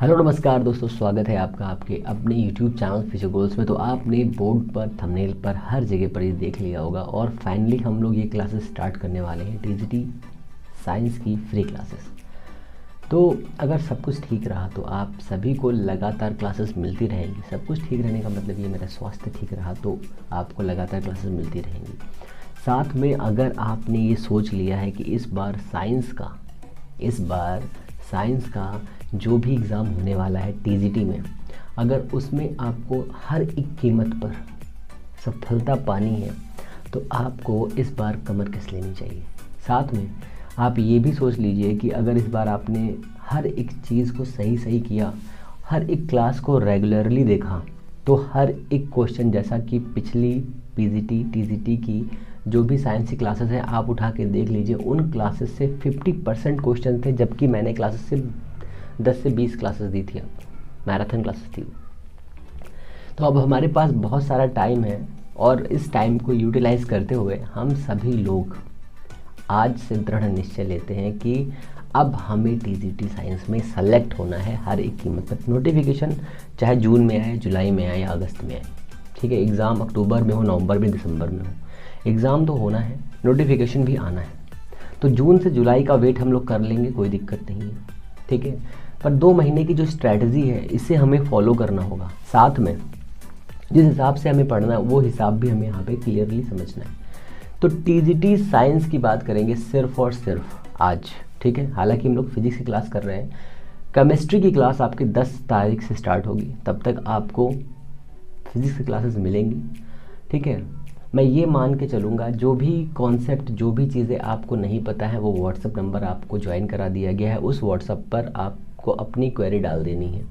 Hello नमस्कार दोस्तों, स्वागत है आपका आपके अपने YouTube चैनल फ्यूचर गोल्स में। तो आपने बोर्ड पर, थंबनेल पर, हर जगह पर ये देख लिया होगा और फाइनली हम लोग ये क्लासेस स्टार्ट करने वाले हैं, टीजीटी साइंस की फ्री क्लासेस। तो अगर सब कुछ ठीक रहा तो आप सभी को लगातार क्लासेस मिलती रहेंगी। सब कुछ ठीक रहने का मतलब ये, मेरा स्वास्थ्य ठीक रहा तो आपको लगातार क्लासेस मिलती रहेंगी। साथ में अगर आपने ये सोच लिया है कि इस बार साइंस का जो भी एग्ज़ाम होने वाला है टीजीटी में, अगर उसमें आपको हर एक कीमत पर सफलता पानी है तो आपको इस बार कमर कस लेनी चाहिए। साथ में आप ये भी सोच लीजिए कि अगर इस बार आपने हर एक चीज़ को सही किया, हर एक क्लास को रेगुलरली देखा, तो हर एक क्वेश्चन, जैसा कि पिछली पीजीटी टीजीटी की जो भी साइंस की क्लासेस हैं आप उठा के देख लीजिए, उन क्लासेस से 50% क्वेश्चन थे, जबकि मैंने क्लासेस से 10 से 20 क्लासेस दी थी, मैराथन क्लासेस थी। तो अब हमारे पास बहुत सारा टाइम है और इस टाइम को यूटिलाइज़ करते हुए हम सभी लोग आज से दृढ़ निश्चय लेते हैं कि अब हमें टीजीटी साइंस में सेलेक्ट होना है हर एक कीमत पर। नोटिफिकेशन चाहे जून में आए, जुलाई में आए या अगस्त में आए, ठीक है। एग्ज़ाम अक्टूबर में हो, नवंबर में, दिसंबर में हो, एग्ज़ाम तो होना है, नोटिफिकेशन भी आना है। तो जून से जुलाई का वेट हम लोग कर लेंगे, कोई दिक्कत नहीं है, ठीक है। पर 2 महीने की जो स्ट्रैटेजी है इसे हमें फॉलो करना होगा। साथ में जिस हिसाब से हमें पढ़ना है वो हिसाब भी हमें यहाँ पे क्लियरली समझना है। तो टीजीटी साइंस की बात करेंगे सिर्फ और सिर्फ आज, ठीक है। हालांकि हम लोग फिजिक्स की क्लास कर रहे हैं, केमिस्ट्री की क्लास आपकी 10 तारीख से स्टार्ट होगी, तब तक आपको फिजिक्स की क्लासेस मिलेंगी, ठीक है। मैं ये मान के चलूँगा जो भी कॉन्सेप्ट, जो भी चीज़ें आपको नहीं पता है, वो व्हाट्सअप नंबर आपको ज्वाइन करा दिया गया है। उस व्हाट्सअप पर आपको अपनी क्वेरी डाल देनी है,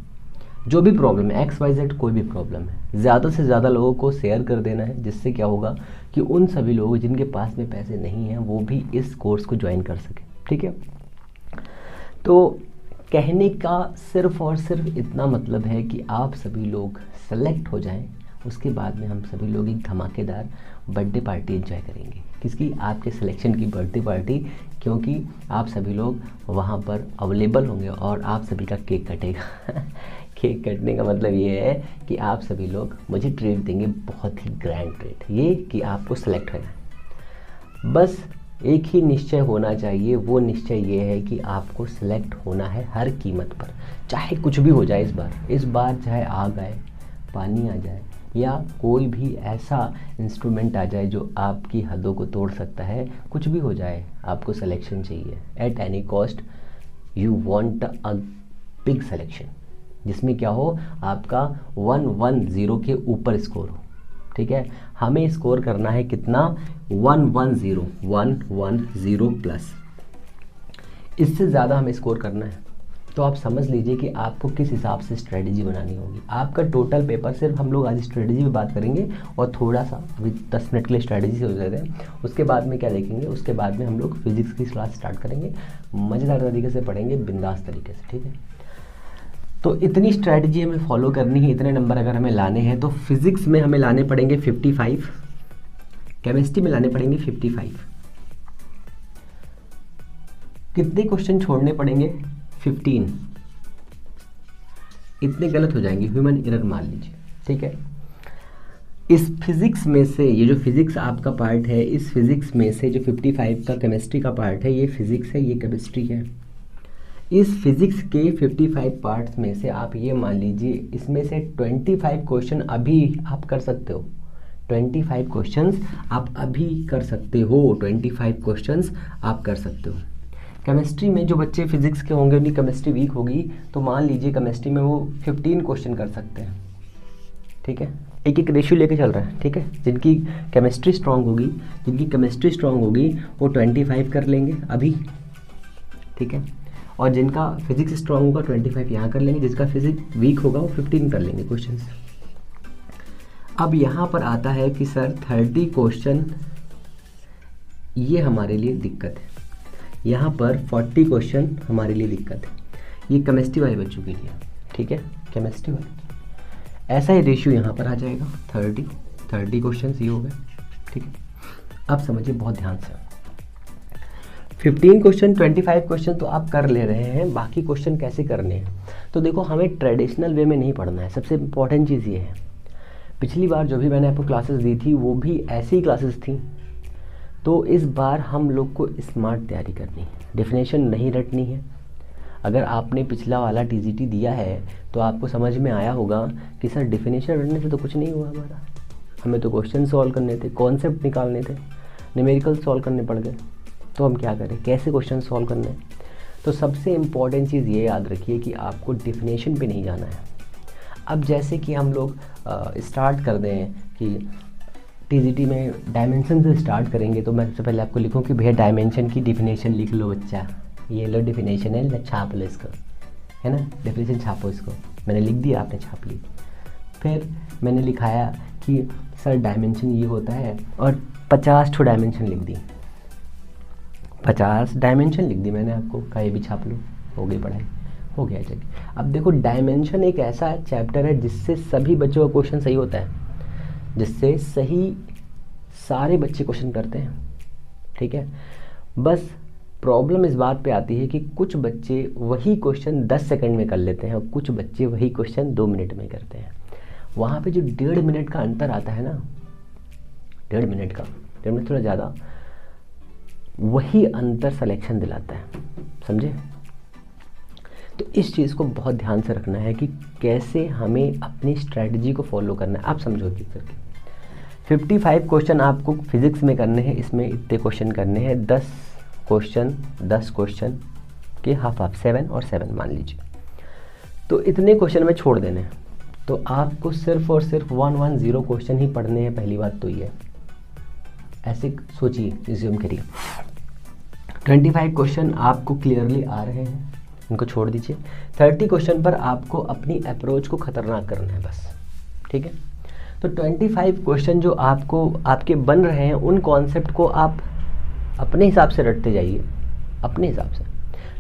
जो भी प्रॉब्लम है, XYZ कोई भी प्रॉब्लम है, ज़्यादा से ज़्यादा लोगों को शेयर कर देना है, जिससे क्या होगा कि उन सभी लोग जिनके पास में पैसे नहीं हैं वो भी इस कोर्स को ज्वाइन कर सकें, ठीक है। तो कहने का सिर्फ और सिर्फ इतना मतलब है कि आप सभी लोग सेलेक्ट हो जाएं, उसके बाद में हम सभी लोग एक धमाकेदार बर्थडे पार्टी एंजॉय करेंगे। किसकी? आपके सिलेक्शन की बर्थडे पार्टी, क्योंकि आप सभी लोग वहाँ पर अवेलेबल होंगे और आप सभी का केक कटेगा। केक कटने का मतलब ये है कि आप सभी लोग मुझे ट्रीट देंगे, बहुत ही ग्रैंड ट्रीट, ये कि आपको सेलेक्ट होना है। बस एक ही निश्चय होना चाहिए, वो निश्चय ये है कि आपको सेलेक्ट होना है हर कीमत पर, चाहे कुछ भी हो जाए। इस बार चाहे आग आए, पानी आ जाए या कोई भी ऐसा इंस्ट्रूमेंट आ जाए जो आपकी हदों को तोड़ सकता है, कुछ भी हो जाए, आपको सिलेक्शन चाहिए। At any cost you want a big selection, जिसमें क्या हो, आपका 110 के ऊपर स्कोर हो, ठीक है। हमें स्कोर करना है कितना? 110 प्लस। इससे ज़्यादा हमें स्कोर करना है तो आप समझ लीजिए कि आपको किस हिसाब से स्ट्रेटजी बनानी होगी। आपका टोटल पेपर, सिर्फ हम लोग आज स्ट्रेटजी पे बात करेंगे और थोड़ा सा अभी 10 मिनट के लिए स्ट्रेटजी से हो जाते हैं। उसके बाद में क्या देखेंगे, उसके बाद में हम लोग फिजिक्स की क्लास स्टार्ट करेंगे, मज़ेदार तरीके से पढ़ेंगे, बिंदास तरीके से, ठीक है। तो इतनी स्ट्रेटजी हमें फॉलो करनी है, इतने नंबर अगर हमें लाने हैं तो फिजिक्स में हमें लाने पड़ेंगे 55, केमिस्ट्री में लाने पड़ेंगे 55, कितने क्वेश्चन छोड़ने पड़ेंगे? 15। इतने गलत हो जाएंगे, ह्यूमन एरर मान लीजिए, ठीक है। इस फिजिक्स में से, ये जो फिजिक्स आपका पार्ट है, इस फिजिक्स में से जो 55 का केमिस्ट्री का पार्ट है, ये फिजिक्स है, ये केमिस्ट्री है। इस फिजिक्स के 55 पार्ट्स में से आप ये मान लीजिए इसमें से 25 क्वेश्चन अभी आप कर सकते हो, 25 क्वेश्चंस आप अभी कर सकते हो, 25 क्वेश्चंस आप कर सकते हो। केमिस्ट्री में जो बच्चे फिजिक्स के होंगे, उनकी केमिस्ट्री वीक होगी, तो मान लीजिए केमिस्ट्री में वो 15 क्वेश्चन कर सकते हैं, ठीक है। एक रेशियो लेके चल रहा है, ठीक है। जिनकी केमिस्ट्री स्ट्रांग होगी वो 25 कर लेंगे अभी, ठीक है। और जिनका फिजिक्स स्ट्रांग होगा 25 यहाँ कर लेंगे, जिसका फिजिक्स वीक होगा वो 15 कर लेंगे क्वेश्चन। अब यहाँ पर आता है कि सर 30 क्वेश्चन, ये हमारे लिए दिक्कत है। यहाँ पर 40 क्वेश्चन हमारे लिए दिक्कत है, ये केमिस्ट्री वाले बच्चों के लिए, ठीक है, केमिस्ट्री वाले। ऐसा ही रेशियो यहाँ पर आ जाएगा, 30 क्वेश्चन ये हो गए, ठीक है। अब समझिए बहुत ध्यान से, 15 क्वेश्चन 25 क्वेश्चन तो आप कर ले रहे हैं, बाकी क्वेश्चन कैसे करने हैं? तो देखो हमें ट्रेडिशनल वे में नहीं पढ़ना है, सबसे इम्पॉर्टेंट चीज़ ये है। पिछली बार जो भी मैंने आपको क्लासेस दी थी वो भी ऐसी ही क्लासेस थी, तो इस बार हम लोग को स्मार्ट तैयारी करनी है, डेफिनेशन नहीं रटनी है। अगर आपने पिछला वाला टीजीटी दिया है तो आपको समझ में आया होगा कि सर डेफिनेशन रटने से तो कुछ नहीं हुआ हमारा, हमें तो क्वेश्चन सॉल्व करने थे, कॉन्सेप्ट निकालने थे, न्यूमेरिकल सॉल्व करने पड़ गए, तो हम क्या करें, कैसे क्वेश्चन सॉल्व करने हैं। तो सबसे इम्पॉर्टेंट चीज़ ये याद रखिए कि आपको डेफिनेशन पे नहीं जाना है। अब जैसे कि हम लोग स्टार्ट कर दें कि टीजीटी में डायमेंशन से स्टार्ट करेंगे, तो मैं सबसे पहले आपको लिखूं कि भैया डायमेंशन की डेफिनेशन लिख लो बच्चा, ये लो डेफिनेशन है, छाप लो इसको, है ना, डेफिनेशन छापो इसको। मैंने लिख दिया, आपने छाप ली। फिर मैंने लिखाया कि सर डायमेंशन ये होता है, और 50 ठो डायमेंशन लिख दी, 50 डायमेंशन लिख दी मैंने आपको, का ये भी छाप लो, हो गई पढ़ाई, हो गया चलिए। अब देखो डायमेंशन एक ऐसा चैप्टर है जिससे सभी बच्चों का क्वेश्चन सही होता है, जिससे सही सारे बच्चे क्वेश्चन करते हैं, ठीक है। बस प्रॉब्लम इस बात पे आती है कि कुछ बच्चे वही क्वेश्चन 10 सेकंड में कर लेते हैं और कुछ बच्चे वही क्वेश्चन 2 मिनट में करते हैं। वहाँ पे जो 1.5 मिनट का अंतर आता है ना, 1.5 मिनट का, 1.5 मिनट थोड़ा ज़्यादा, वही अंतर सिलेक्शन दिलाता है, समझे। तो इस चीज़ को बहुत ध्यान से रखना है कि कैसे हमें अपनी स्ट्रेटजी को फॉलो करना है। आप समझो कि करके 55 क्वेश्चन आपको फिजिक्स में करने हैं, इसमें इतने क्वेश्चन करने हैं, 10 क्वेश्चन के हाफ 7 और 7 मान लीजिए, तो इतने क्वेश्चन में छोड़ देने हैं। तो आपको सिर्फ और सिर्फ 110 क्वेश्चन ही पढ़ने हैं, पहली बात तो ये है, ऐसे सोचिए, रिज्यूम करिए। 25 क्वेश्चन आपको क्लियरली आ रहे हैं, इनको छोड़ दीजिए। 30 क्वेश्चन पर आपको अपनी अप्रोच को खतरनाक करना है बस, ठीक है। तो 25 क्वेश्चन जो आपको आपके बन रहे हैं, उन कॉन्सेप्ट को आप अपने हिसाब से रटते जाइए, अपने हिसाब से।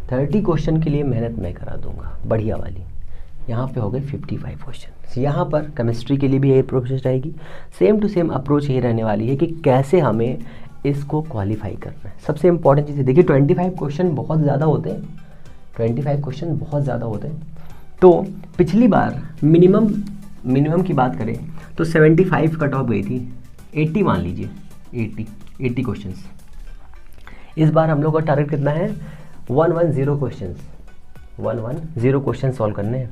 30 क्वेश्चन के लिए मेहनत मैं करा दूंगा बढ़िया वाली। यहाँ पे हो गए 55 क्वेश्चन। यहाँ पर केमिस्ट्री के लिए भी यही अप्रोच रहेगी, सेम टू सेम अप्रोच यही रहने वाली है कि कैसे हमें इसको क्वालिफाई करना है। सबसे इंपॉर्टेंट चीज़ है, देखिए 25 क्वेश्चन बहुत ज़्यादा होते हैं, 25 क्वेश्चन बहुत ज़्यादा होते हैं। तो पिछली बार मिनिमम की बात करें तो 75 कट ऑफ गई थी, 80 मान लीजिए, 80 क्वेश्चंस। इस बार हम लोग का टारगेट कितना है, 110 क्वेश्चन सॉल्व करने हैं,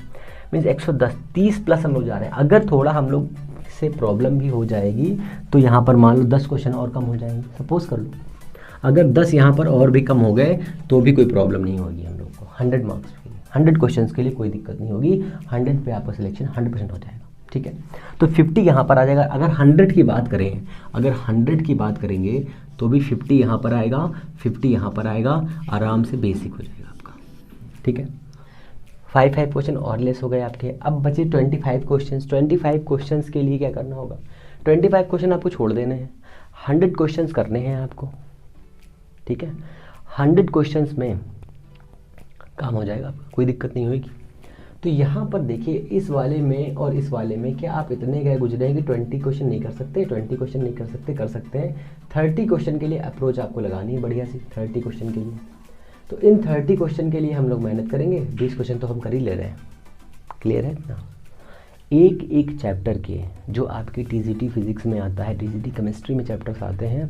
मीन्स 110, 30 प्लस हम लोग जा रहे हैं। अगर थोड़ा हम लोग से प्रॉब्लम भी हो जाएगी तो यहाँ पर मान लो 10 क्वेश्चन और कम हो जाएंगे, सपोज कर लो। अगर 10 यहाँ पर और भी कम हो गए तो भी कोई प्रॉब्लम नहीं होगी हम लोग को। 100 मार्क्स के लिए, 100 क्वेश्चंस के लिए कोई दिक्कत नहीं होगी, 100 पे आपका सिलेक्शन 100% हो जाएगा, ठीक है। तो 50 यहाँ पर आ जाएगा। अगर 100 की बात करें, अगर 100 की बात करेंगे तो भी 50 यहाँ पर आएगा, 50 यहाँ पर आएगा, आराम से बेसिक हो जाएगा आपका, ठीक है। 5 क्वेश्चन और लेस हो गए आपके। अब बचे 25 क्वेश्चंस। 25 क्वेश्चंस के लिए क्या करना होगा, 25 क्वेश्चन आपको छोड़ देने हैं, 100 क्वेश्चंस करने हैं आपको, ठीक है। 100 क्वेश्चंस में काम हो जाएगा आपका, कोई दिक्कत नहीं होगी। तो यहाँ पर देखिए, इस वाले में और इस वाले में क्या आप इतने गए गुजरे हैं कि 20 क्वेश्चन नहीं कर सकते, 20 क्वेश्चन नहीं कर सकते, कर सकते हैं। 30 क्वेश्चन के लिए अप्रोच आपको लगानी है बढ़िया सी, 30 क्वेश्चन के लिए। तो इन 30 क्वेश्चन के लिए हम लोग मेहनत करेंगे। 20 क्वेश्चन तो हम कर ही ले रहे हैं, क्लियर है ना। एक एक चैप्टर के जो आपकी टीजीटी फिजिक्स में आता है, टीजीटी केमिस्ट्री में चैप्टर्स आते हैं,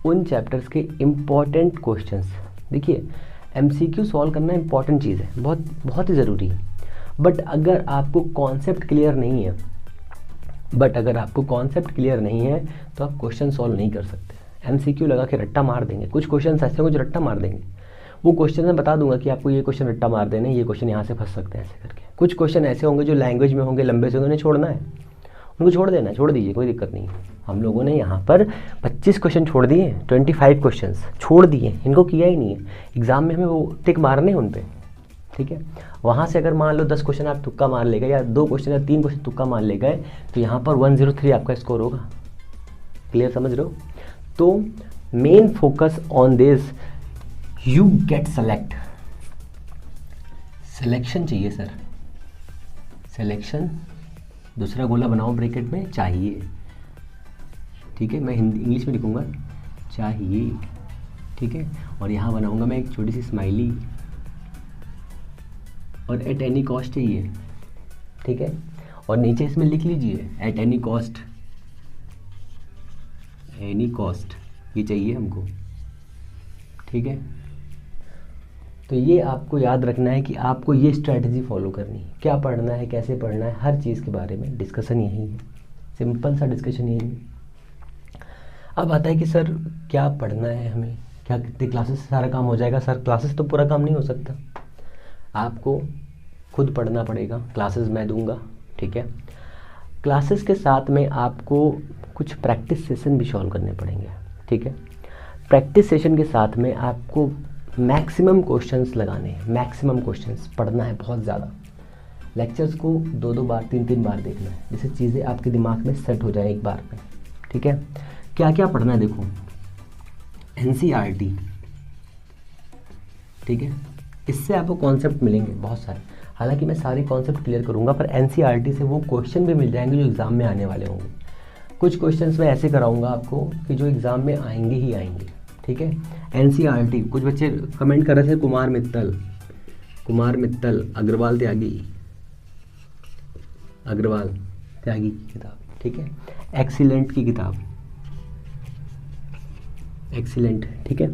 उन चैप्टर्स के इम्पॉर्टेंट क्वेश्चंस, देखिए एमसीक्यू सॉल्व करना इम्पॉर्टेंट चीज़ है, बहुत बहुत ही ज़रूरी है। बट अगर आपको कॉन्सेप्ट क्लियर नहीं है, तो आप क्वेश्चन सॉल्व नहीं कर सकते। एमसीक्यू लगा के रट्टा मार देंगे, कुछ क्वेश्चन ऐसे होंगे जो रट्टा मार देंगे। वो क्वेश्चन मैं बता दूंगा कि आपको ये क्वेश्चन रट्टा मार देने, ये क्वेश्चन यहाँ से फंस सकते हैं ऐसे करके। कुछ क्वेश्चन ऐसे होंगे जो लैंग्वेज में होंगे, लंबे से उन्हें छोड़ना है, उनको छोड़ देना है, छोड़ दीजिए, कोई दिक्कत नहीं है। हम लोगों ने यहाँ पर 25 क्वेश्चन छोड़ दिए, 25 क्वेश्चन छोड़ दिए, इनको किया ही नहीं है। एग्जाम में हमें वो टिक मारने हैं उन पर, ठीक है। वहाँ से अगर मान लो 10 क्वेश्चन आप तुक्का मार ले गए, या 2 क्वेश्चन या 3 क्वेश्चन तुक्का मार ले गए, तो यहाँ पर 103 आपका स्कोर होगा। क्लियर, समझ रहे हो। तो main focus on this, you get select, selection चाहिए सर, सिलेक्शन, दूसरा गोला बनाओ ब्रैकेट में, चाहिए, ठीक है। मैं हिंदी इंग्लिश में लिखूंगा चाहिए, ठीक है। और यहाँ बनाऊंगा मैं एक छोटी सी स्माइली, और एट एनी कॉस्ट चाहिए, ठीक है। और नीचे इसमें लिख लीजिए at any cost, any cost ये चाहिए हमको, ठीक है। तो ये आपको याद रखना है कि आपको ये स्ट्रैटेजी फॉलो करनी है, क्या पढ़ना है, कैसे पढ़ना है, हर चीज़ के बारे में डिस्कशन यही है, सिंपल सा डिस्कशन यही है। अब आता है कि सर क्या पढ़ना है हमें, क्या कितनी क्लासेस से सारा काम हो जाएगा? सर क्लासेस तो पूरा काम नहीं हो सकता, आपको खुद पढ़ना पड़ेगा, क्लासेस मैं दूंगा, ठीक है। क्लासेस के साथ में आपको कुछ प्रैक्टिस सेशन भी सॉल्व करने पड़ेंगे, ठीक है। प्रैक्टिस सेशन के साथ में आपको मैक्सिमम क्वेश्चंस लगाने हैं, मैक्सिमम क्वेश्चंस पढ़ना है बहुत ज़्यादा, लेक्चर्स को 2-2 बार 3-3 बार देखना है, जिससे चीज़ें आपके दिमाग में सेट हो जाए एक बार में, ठीक है। क्या क्या पढ़ना है देखो, NCERT, ठीक है, इससे आपको कॉन्सेप्ट मिलेंगे बहुत सारे, हालांकि मैं सारे कॉन्सेप्ट क्लियर करूंगा, पर NCERT से वो क्वेश्चन भी मिल जाएंगे जो एग्ज़ाम में आने वाले होंगे। कुछ क्वेश्चंस मैं ऐसे कराऊंगा आपको कि जो एग्ज़ाम में आएंगे ही आएंगे, ठीक है। NCERT, कुछ बच्चे कमेंट कर रहे थे कुमार मित्तल अग्रवाल त्यागी की किताब, ठीक है, एक्सीलेंट की किताब, एक्सीलेंट, ठीक है।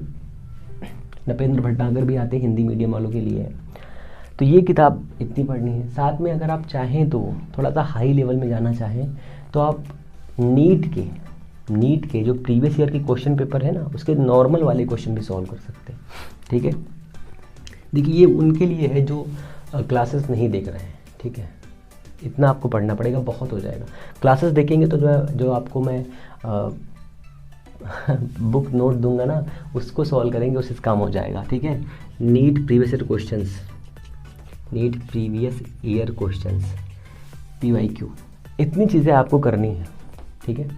नपेंद्र भटनागर भी आते हैं, हिंदी मीडियम वालों के लिए, तो ये किताब इतनी पढ़नी है। साथ में अगर आप चाहें तो थोड़ा सा हाई लेवल में जाना चाहें तो आप नीट के जो प्रीवियस ईयर के क्वेश्चन पेपर है ना, उसके नॉर्मल वाले क्वेश्चन भी सॉल्व कर सकते हैं, ठीक है। देखिए ये उनके लिए है जो क्लासेस नहीं देख रहे हैं, ठीक है, इतना आपको पढ़ना पड़ेगा, बहुत हो जाएगा। क्लासेस देखेंगे तो जो आपको मैं बुक नोट दूंगा ना, उसको सॉल्व करेंगे, उससे काम हो जाएगा, ठीक है। NEET previous year questions PYQ, इतनी चीज़ें आपको करनी है, ठीक है।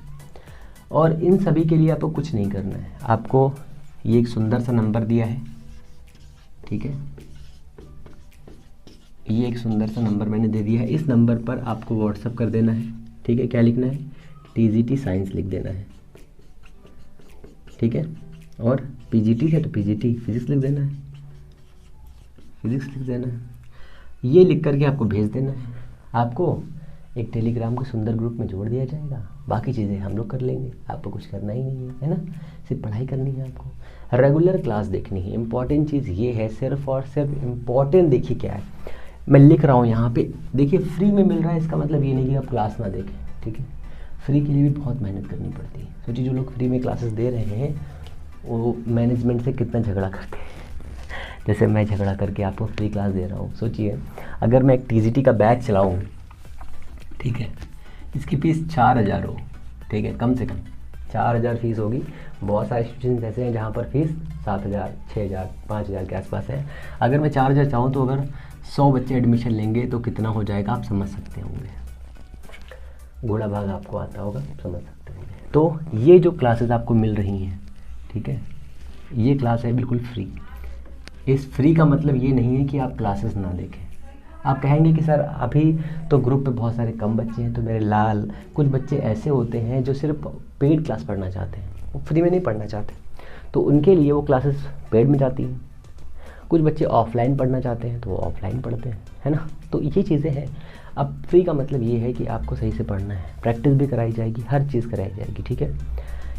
और इन सभी के लिए आपको कुछ नहीं करना है, आपको ये एक सुंदर सा नंबर दिया है, ठीक है, ये एक सुंदर सा नंबर मैंने दे दिया है, इस नंबर पर आपको व्हाट्सअप कर देना है, ठीक है। क्या लिखना है? TGT साइंस लिख देना है, ठीक है। और PGT है तो PGT फिजिक्स लिख देना है, ये लिख करके आपको भेज देना है। आपको एक टेलीग्राम के सुंदर ग्रुप में जोड़ दिया जाएगा, बाकी चीज़ें हम लोग कर लेंगे, आपको कुछ करना ही नहीं है ना, सिर्फ पढ़ाई करनी है आपको, रेगुलर क्लास देखनी है। इंपॉर्टेंट चीज़ ये है, सिर्फ और सिर्फ इम्पॉर्टेंट देखिए क्या है, मैं लिख रहा हूँ यहाँ पे, देखिए फ्री में मिल रहा है, इसका मतलब ये नहीं कि आप क्लास ना देखें, ठीक है। फ्री के लिए भी बहुत मेहनत करनी पड़ती है। सोचिए जो लोग फ्री में क्लासेस दे रहे हैं वो मैनेजमेंट से कितना झगड़ा करते हैं, जैसे मैं झगड़ा करके आपको फ्री क्लास दे रहा हूँ। सोचिए अगर मैं एक TGT का बैच चलाऊँ, ठीक है, इसकी फ़ीस 4,000 हो, ठीक है, कम से कम 4,000 फीस होगी। बहुत सारे स्टूडेंट्स ऐसे हैं जहाँ पर फीस 7,000, 6,000, 5,000 के आसपास है। अगर मैं 4,000 चाहूँ तो अगर 100 बच्चे एडमिशन लेंगे तो कितना हो जाएगा आप समझ सकते होंगे, घोड़ा भाग आपको आता होगा, समझ सकते होंगे। तो ये जो क्लासेस आपको मिल रही हैं, ठीक है, ये क्लास है बिल्कुल फ्री। इस फ्री का मतलब ये नहीं है कि आप क्लासेस ना देखें। आप कहेंगे कि सर अभी तो ग्रुप पे बहुत सारे कम बच्चे हैं, तो मेरे लाल कुछ बच्चे ऐसे होते हैं जो सिर्फ पेड क्लास पढ़ना चाहते हैं, वो फ्री में नहीं पढ़ना चाहते, तो उनके लिए वो क्लासेस पेड में जाती हैं। कुछ बच्चे ऑफलाइन पढ़ना चाहते हैं तो वो ऑफलाइन पढ़ते हैं, है ना। तो ये चीज़ें हैं। अब फ्री का मतलब ये है कि आपको सही से पढ़ना है, प्रैक्टिस भी कराई जाएगी, हर चीज़ कराई जाएगी, ठीक है।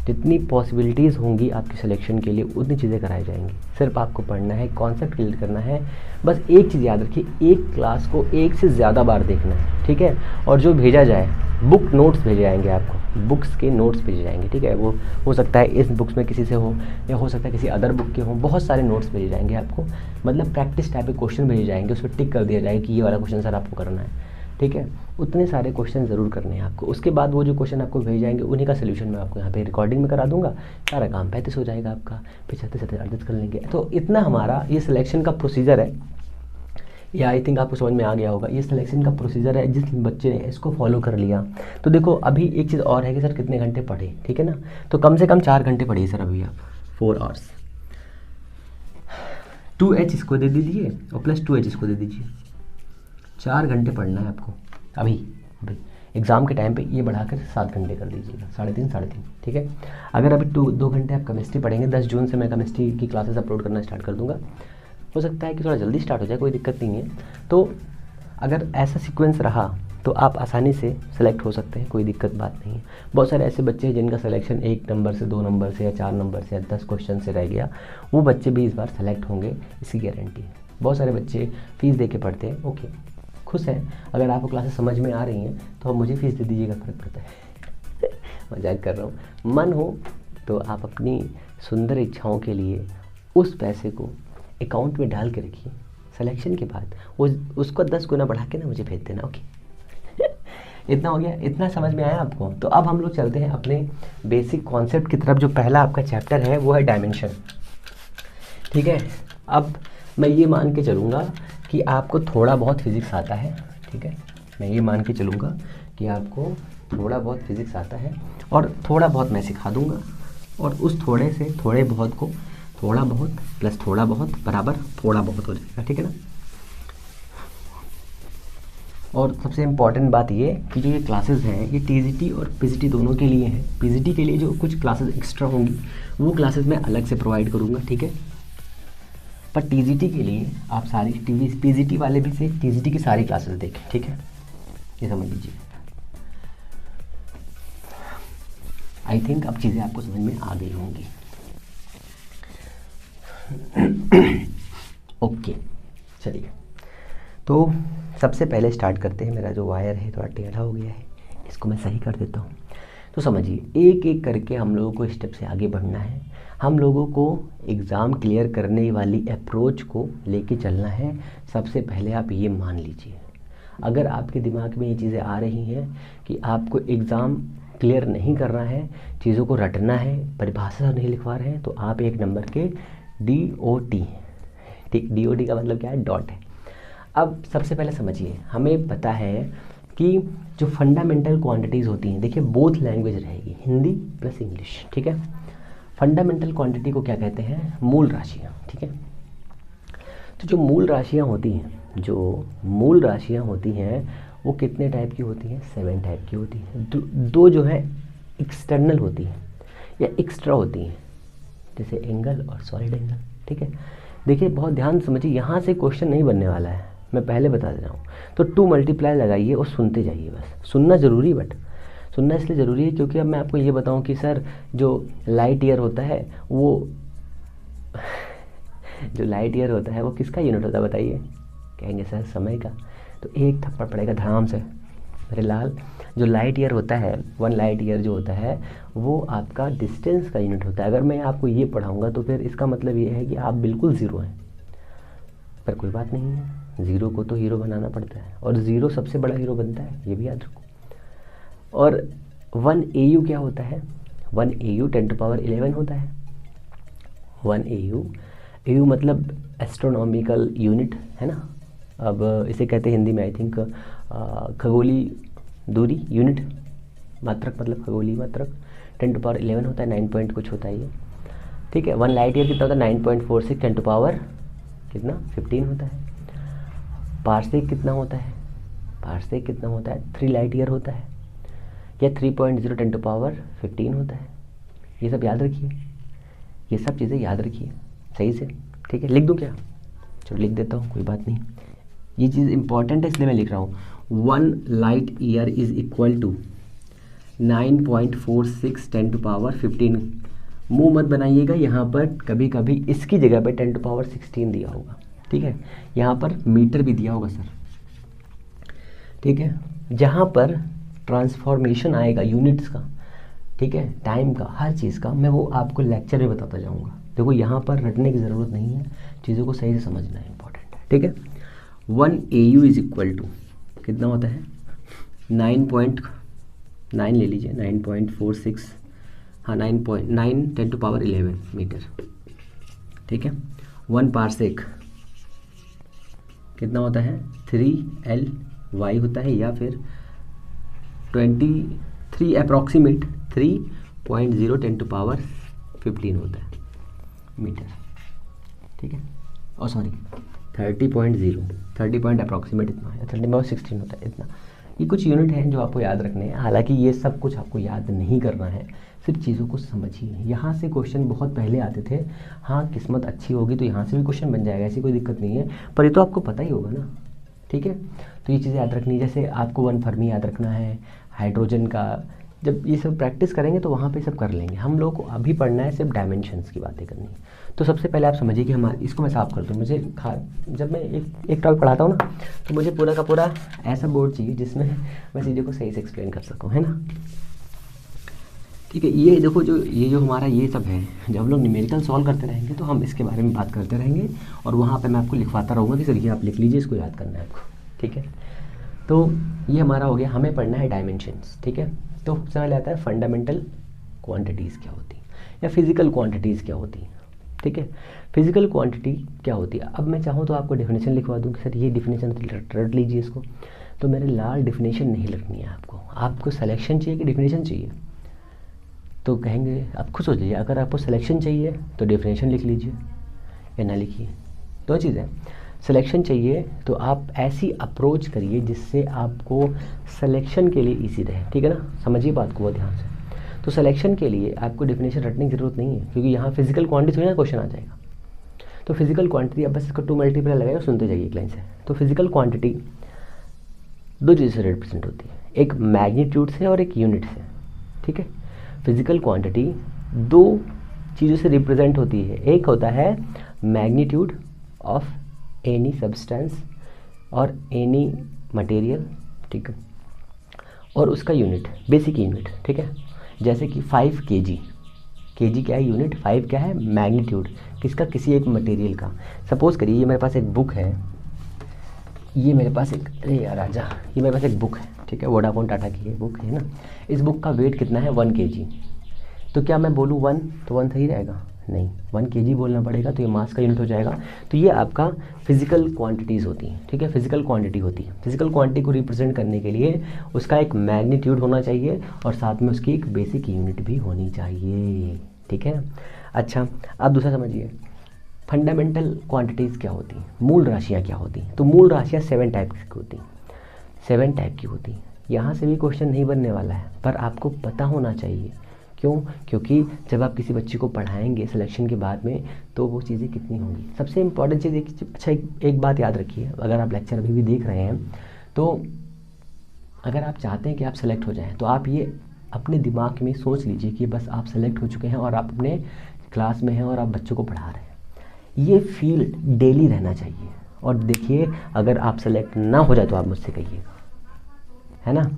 जितनी पॉसिबिलिटीज़ होंगी आपकी सिलेक्शन के लिए उतनी चीज़ें कराई जाएंगी। सिर्फ आपको पढ़ना है, कॉन्सेप्ट क्लियर करना है, बस एक चीज़ याद रखिए, एक क्लास को एक से ज़्यादा बार देखना है, ठीक है। और जो भेजा जाए, बुक नोट्स भेजे जाएंगे आपको, बुक्स के नोट्स भेजे जाएंगे, ठीक है। वो हो सकता है इस बुक्स में किसी से हो, या हो सकता है किसी अदर बुक के हो, बहुत सारे नोट्स भेजे जाएंगे आपको, मतलब प्रैक्टिस टाइप के क्वेश्चन भेजे जाएंगे, उस पर टिक कर दिया जाएगा कि ये वाला क्वेश्चन सर आपको करना है, ठीक है। उतने सारे क्वेश्चन ज़रूर करने हैं आपको। उसके बाद वो जो क्वेश्चन आपको भेज जाएंगे उन्हीं का सोल्यूशन मैं आपको यहाँ पे रिकॉर्डिंग में करा दूंगा, सारा काम 35 हो जाएगा आपका, 75 एडजस्ट कर लेंगे। तो इतना हमारा ये सिलेक्शन का प्रोसीजर है, या आई थिंक आपको समझ में आ गया होगा। ये सिलेक्शन का प्रोसीजर है, जिस बच्चे ने इसको फॉलो कर लिया तो देखो अभी एक चीज़ और है कि सर कितने घंटे पढ़े, ठीक है ना। तो कम से कम 4 घंटे पढ़िए सर अभी आप, 4 आवर्स। 2H इसको दे दीजिए और प्लस 2H इसको दे दीजिए, 4 घंटे पढ़ना है आपको अभी एग्ज़ाम के टाइम पे। ये बढ़ाकर 7 घंटे कर दीजिएगा, 3.5, ठीक है। अगर अभी 2 घंटे आप केमिस्ट्री पढ़ेंगे, 10 जून से मैं केमिस्ट्री की क्लासेस अपलोड करना स्टार्ट कर दूंगा, हो सकता है कि थोड़ा जल्दी स्टार्ट हो जाए, कोई दिक्कत नहीं है। तो अगर ऐसा सीक्वेंस रहा तो आप आसानी से सेलेक्ट हो सकते हैं, कोई दिक्कत बात नहीं है। बहुत सारे ऐसे बच्चे हैं जिनका सिलेक्शन 1 नंबर से 2 नंबर से या 4 नंबर से या 10 क्वेश्चन से रह गया, वो बच्चे भी इस बार सेलेक्ट होंगे, इसकी गारंटी है। बहुत सारे बच्चे फ़ीस दे के पढ़ते हैं, ओके खुश है, अगर आपको क्लासेस समझ में आ रही हैं तो आप मुझे फ़ीस दे दीजिएगा, फ़र्क पड़ता है मजाक कर रहा हूँ। मन हो तो आप अपनी सुंदर इच्छाओं के लिए उस पैसे को अकाउंट में डाल के रखिए, सिलेक्शन के बाद वो उसको 10 गुना बढ़ा के ना मुझे भेज देना, ओके इतना हो गया, इतना समझ में आया आपको। तो अब हम लोग चलते हैं अपने बेसिक कॉन्सेप्ट की तरफ। जो पहला आपका चैप्टर है वो है डायमेंशन, ठीक है। अब मैं ये मान के चलूँगा कि आपको थोड़ा बहुत फिज़िक्स आता है, ठीक है, मैं ये मान के चलूँगा कि आपको थोड़ा बहुत फिज़िक्स आता है और थोड़ा बहुत मैं सिखा दूँगा, और उस थोड़े से थोड़े बहुत को थोड़ा बहुत प्लस थोड़ा बहुत बराबर थोड़ा बहुत हो जाएगा, ठीक है ना। और सबसे इम्पॉर्टेंट बात ये कि जो ये क्लासेस हैं ये टीजीटी और पीजीटी दोनों के लिए हैं। पीजीटी के लिए जो कुछ क्लासेस एक्स्ट्रा होंगी वो क्लासेस मैं अलग से प्रोवाइड करूँगा, ठीक है। पर टीजीटी के लिए आप सारी पीजीटी वाले भी से टीजीटी की सारी क्लासेस देखें, ठीक है, ये समझ लीजिए। आई थिंक अब चीज़ें आपको समझ में आ गई होंगी। ओके चलिए, तो सबसे पहले स्टार्ट करते हैं। मेरा जो वायर है थोड़ा टेढ़ा हो गया है, इसको मैं सही कर देता हूँ। तो समझिए, एक एक करके हम लोगों को स्टेप से आगे बढ़ना है। हम लोगों को एग्ज़ाम क्लियर करने वाली अप्रोच को लेके चलना है। सबसे पहले आप ये मान लीजिए, अगर आपके दिमाग में ये चीज़ें आ रही हैं कि आपको एग्ज़ाम क्लियर नहीं करना है, चीज़ों को रटना है, परिभाषा नहीं लिखवा रहे हैं, तो आप 1 नंबर के DOT, ठीक, DOT का मतलब क्या है, डॉट है। अब सबसे पहले समझिए, हमें पता है कि जो फंडामेंटल क्वांटिटीज़ होती हैं, देखिए बोथ लैंग्वेज रहेगी, हिंदी प्लस इंग्लिश, ठीक है। फंडामेंटल क्वांटिटी को क्या कहते हैं, मूल राशियाँ, ठीक है। तो जो मूल राशियाँ होती हैं, वो कितने टाइप की होती हैं, 7 टाइप की होती हैं। दो जो है एक्सटर्नल होती हैं या एक्स्ट्रा होती हैं, जैसे एंगल और सॉलिड एंगल, ठीक है। देखिए बहुत ध्यान समझिए, यहाँ से क्वेश्चन नहीं बनने वाला है, मैं पहले बता दे रहा हूँ। तो 2 मल्टीप्लाई लगाइए और सुनते जाइए, बस सुनना ज़रूरी, बट सुनना इसलिए ज़रूरी है क्योंकि अब मैं आपको ये बताऊँ कि सर जो लाइट ईयर होता है वो जो लाइट ईयर होता है वो किसका यूनिट होता है बताइए, कहेंगे सर समय का। तो एक थप्पड़ पड़ेगा धड़ाम से मेरे लाल। जो लाइट ईयर होता है, 1 लाइट ईयर जो होता है वो आपका डिस्टेंस का यूनिट होता है। अगर मैं आपको ये पढ़ाऊँगा तो फिर इसका मतलब ये है कि आप बिल्कुल ज़ीरो हैं, पर कोई बात नहीं है, ज़ीरो को तो हीरो बनाना पड़ता है और ज़ीरो सबसे बड़ा हीरो बनता है, ये भी याद रखो। और 1 AU क्या होता है, 1 AU 10⁻11 होता है। 1 AU मतलब एस्ट्रोनॉमिकल यूनिट है ना। अब इसे कहते हैं हिंदी में आई थिंक खगोलीय दूरी यूनिट, मात्रक मतलब खगोलीय मात्रक। 10⁻11 होता है, 9 पॉइंट कुछ होता है ये, ठीक है। 1 लाइट ईयर कितना होता है, 9.46 10 कितना 15 होता है। पार्सेक कितना होता है, पार्सेक कितना होता है, 3 लाइट ईयर होता है या 3.0 10⁻15 होता है। ये सब याद रखिए, ये सब चीज़ें याद रखिए सही से, ठीक है। लिख दूँ क्या, चलो लिख देता हूँ, कोई बात नहीं, ये चीज़ इंपॉर्टेंट है इसलिए मैं लिख रहा हूँ। 1 light year is equal to 9.46 10⁻15। मुंह मत बनाइएगा, यहाँ पर कभी कभी इसकी जगह पे 10⁻16 दिया होगा, ठीक है। यहाँ पर मीटर भी दिया होगा सर, ठीक है। जहाँ पर ट्रांसफॉर्मेशन आएगा यूनिट्स का, ठीक है, टाइम का, हर चीज़ का, मैं वो आपको लेक्चर में बताता जाऊँगा। देखो यहाँ पर रटने की ज़रूरत नहीं है, चीज़ों को सही से समझना है, इंपॉर्टेंट है, ठीक है। 1 AU इज इक्वल टू कितना होता है, 9.9 ले लीजिए, 9.46, हाँ 9.9 10⁻11 मीटर, ठीक है। 1 पार्सेक कितना होता है, 3LY होता है, या फिर 23 अप्रॉक्सीमेट 3.0 10⁻15 होता है मीटर, ठीक है। और सॉरी 30.0 30 पॉइंट अप्रॉक्सीमेट इतना है, 30/16 होता है इतना, ये कुछ यूनिट हैं जो आपको याद रखने हैं, हालांकि ये सब कुछ आपको याद नहीं करना है, सिर्फ चीज़ों को समझिए। यहाँ से क्वेश्चन बहुत पहले आते थे, हाँ किस्मत अच्छी होगी तो यहाँ से भी क्वेश्चन बन जाएगा, ऐसी कोई दिक्कत नहीं है, पर ये तो आपको पता ही होगा ना, ठीक है। तो ये चीज़ें याद रखनी है, जैसे आपको 1 फर्मी याद रखना है, हाइड्रोजन का, जब ये सब प्रैक्टिस करेंगे तो वहाँ पे सब कर लेंगे। हम लोग को अभी पढ़ना है सिर्फ डायमेंशंस की बातें करनी है। तो सबसे पहले आप समझिए कि हमारे, इसको मैं साफ़ कर दूँ, मुझे जब मैं एक टॉपिक पढ़ाता हूँ ना, तो मुझे पूरा का पूरा ऐसा बोर्ड चाहिए जिसमें मैं चीज़ों को सही से एक्सप्लेन कर सकूँ, है ना। ठीक है, ये देखो ये जो हमारा ये सब है, जब हम लोग न्यूमेरिकल सॉल्व करते रहेंगे तो हम इसके बारे में बात करते रहेंगे, और वहाँ पे मैं आपको लिखवाता रहूँगा कि सर ये आप लिख लीजिए, इसको याद करना है आपको, ठीक है। तो ये हमारा हो गया, हमें पढ़ना है डायमेंशंस, ठीक है। तो सबसे पहले आता है फंडामेंटल क्वांटिटीज़ क्या होती हैं, या फिजिकल क्वांटिटीज़ क्या होती हैं, ठीक है। फिजिकल क्वांटिटी क्या होती है, अब मैं चाहूँ तो आपको डेफिनेशन लिखवा दूँ कि सर ये डेफिनेशन रट लीजिए इसको, तो मेरे लाल डेफिनेशन नहीं लिखनी है आपको सिलेक्शन चाहिए कि डेफिनेशन चाहिए, तो कहेंगे आप खुद सोच लीजिए, अगर आपको सिलेक्शन चाहिए तो डेफिनेशन लिख लीजिए या ना लिखिए, दो चीज़ें। सिलेक्शन चाहिए तो आप ऐसी अप्रोच करिए जिससे आपको सिलेक्शन के लिए इजी रहे, ठीक है ना, समझिए बात को बहुत ध्यान से। तो सिलेक्शन के लिए आपको डेफिनेशन रटने की ज़रूरत नहीं है, क्योंकि यहाँ फिजिकल क्वांटिटी थोड़ी ना क्वेश्चन आ जाएगा। तो फिजिकल क्वांटिटी, अब बस इसको 2 मल्टीप्लाई लगाए और सुनते जाइए एक लाइन से। तो फिजिकल क्वांटिटी दो चीज़ से रिप्रेजेंट होती है, एक मैग्नीट्यूड से और एक यूनिट से, ठीक है। फिजिकल क्वांटिटी दो चीज़ों से रिप्रेजेंट होती है, एक होता है मैग्नीट्यूड ऑफ एनी सब्सटेंस और एनी मटेरियल, ठीक है, और उसका यूनिट, बेसिक यूनिट, ठीक है। जैसे कि 5 kg, kg क्या है यूनिट, 5 क्या है मैग्नीट्यूड, किसका, किसी एक मटेरियल का। सपोज करिए ये मेरे पास एक बुक है, ये मेरे पास एक, अरे यार राजा, ये मेरे पास एक बुक है, ठीक है, वोडाफोन टाटा की ये बुक है ना। इस बुक का वेट कितना है, 1 kg। तो क्या मैं बोलूँ 1 तो 1 सही रहेगा, नहीं, 1 kg बोलना पड़ेगा, तो ये मास का यूनिट हो जाएगा। तो ये आपका फिजिकल क्वांटिटीज़ होती हैं, ठीक है, फिजिकल क्वांटिटी होती है। फिजिकल क्वांटिटी को रिप्रेजेंट करने के लिए उसका एक मैग्नीट्यूड होना चाहिए और साथ में उसकी एक बेसिक यूनिट भी होनी चाहिए, ठीक है। अच्छा, अब दूसरा समझिए, फंडामेंटल क्वांटिटीज़ क्या होती हैं, मूल राशियाँ क्या होती हैं। तो मूल राशियाँ 7 टाइप की होती हैं, 7 टाइप की होती हैं। यहाँ से भी क्वेश्चन नहीं बनने वाला है, पर आपको पता होना चाहिए, क्यों, क्योंकि जब आप किसी बच्चे को पढ़ाएंगे सिलेक्शन के बाद में, तो वो चीज़ें कितनी होंगी। सबसे इम्पॉर्टेंट चीज़ अच्छा एक बात याद रखिए, अगर आप लेक्चर अभी भी देख रहे हैं, तो अगर आप चाहते हैं कि आप सेलेक्ट हो जाएं, तो आप ये अपने दिमाग में सोच लीजिए कि बस आप सेलेक्ट हो चुके हैं और आप अपने क्लास में हैं और आप बच्चों को पढ़ा रहे हैं। ये फील्ड डेली रहना चाहिए। और देखिए, अगर आप सेलेक्ट ना हो जाए तो आप मुझसे कहिएगा, है ना।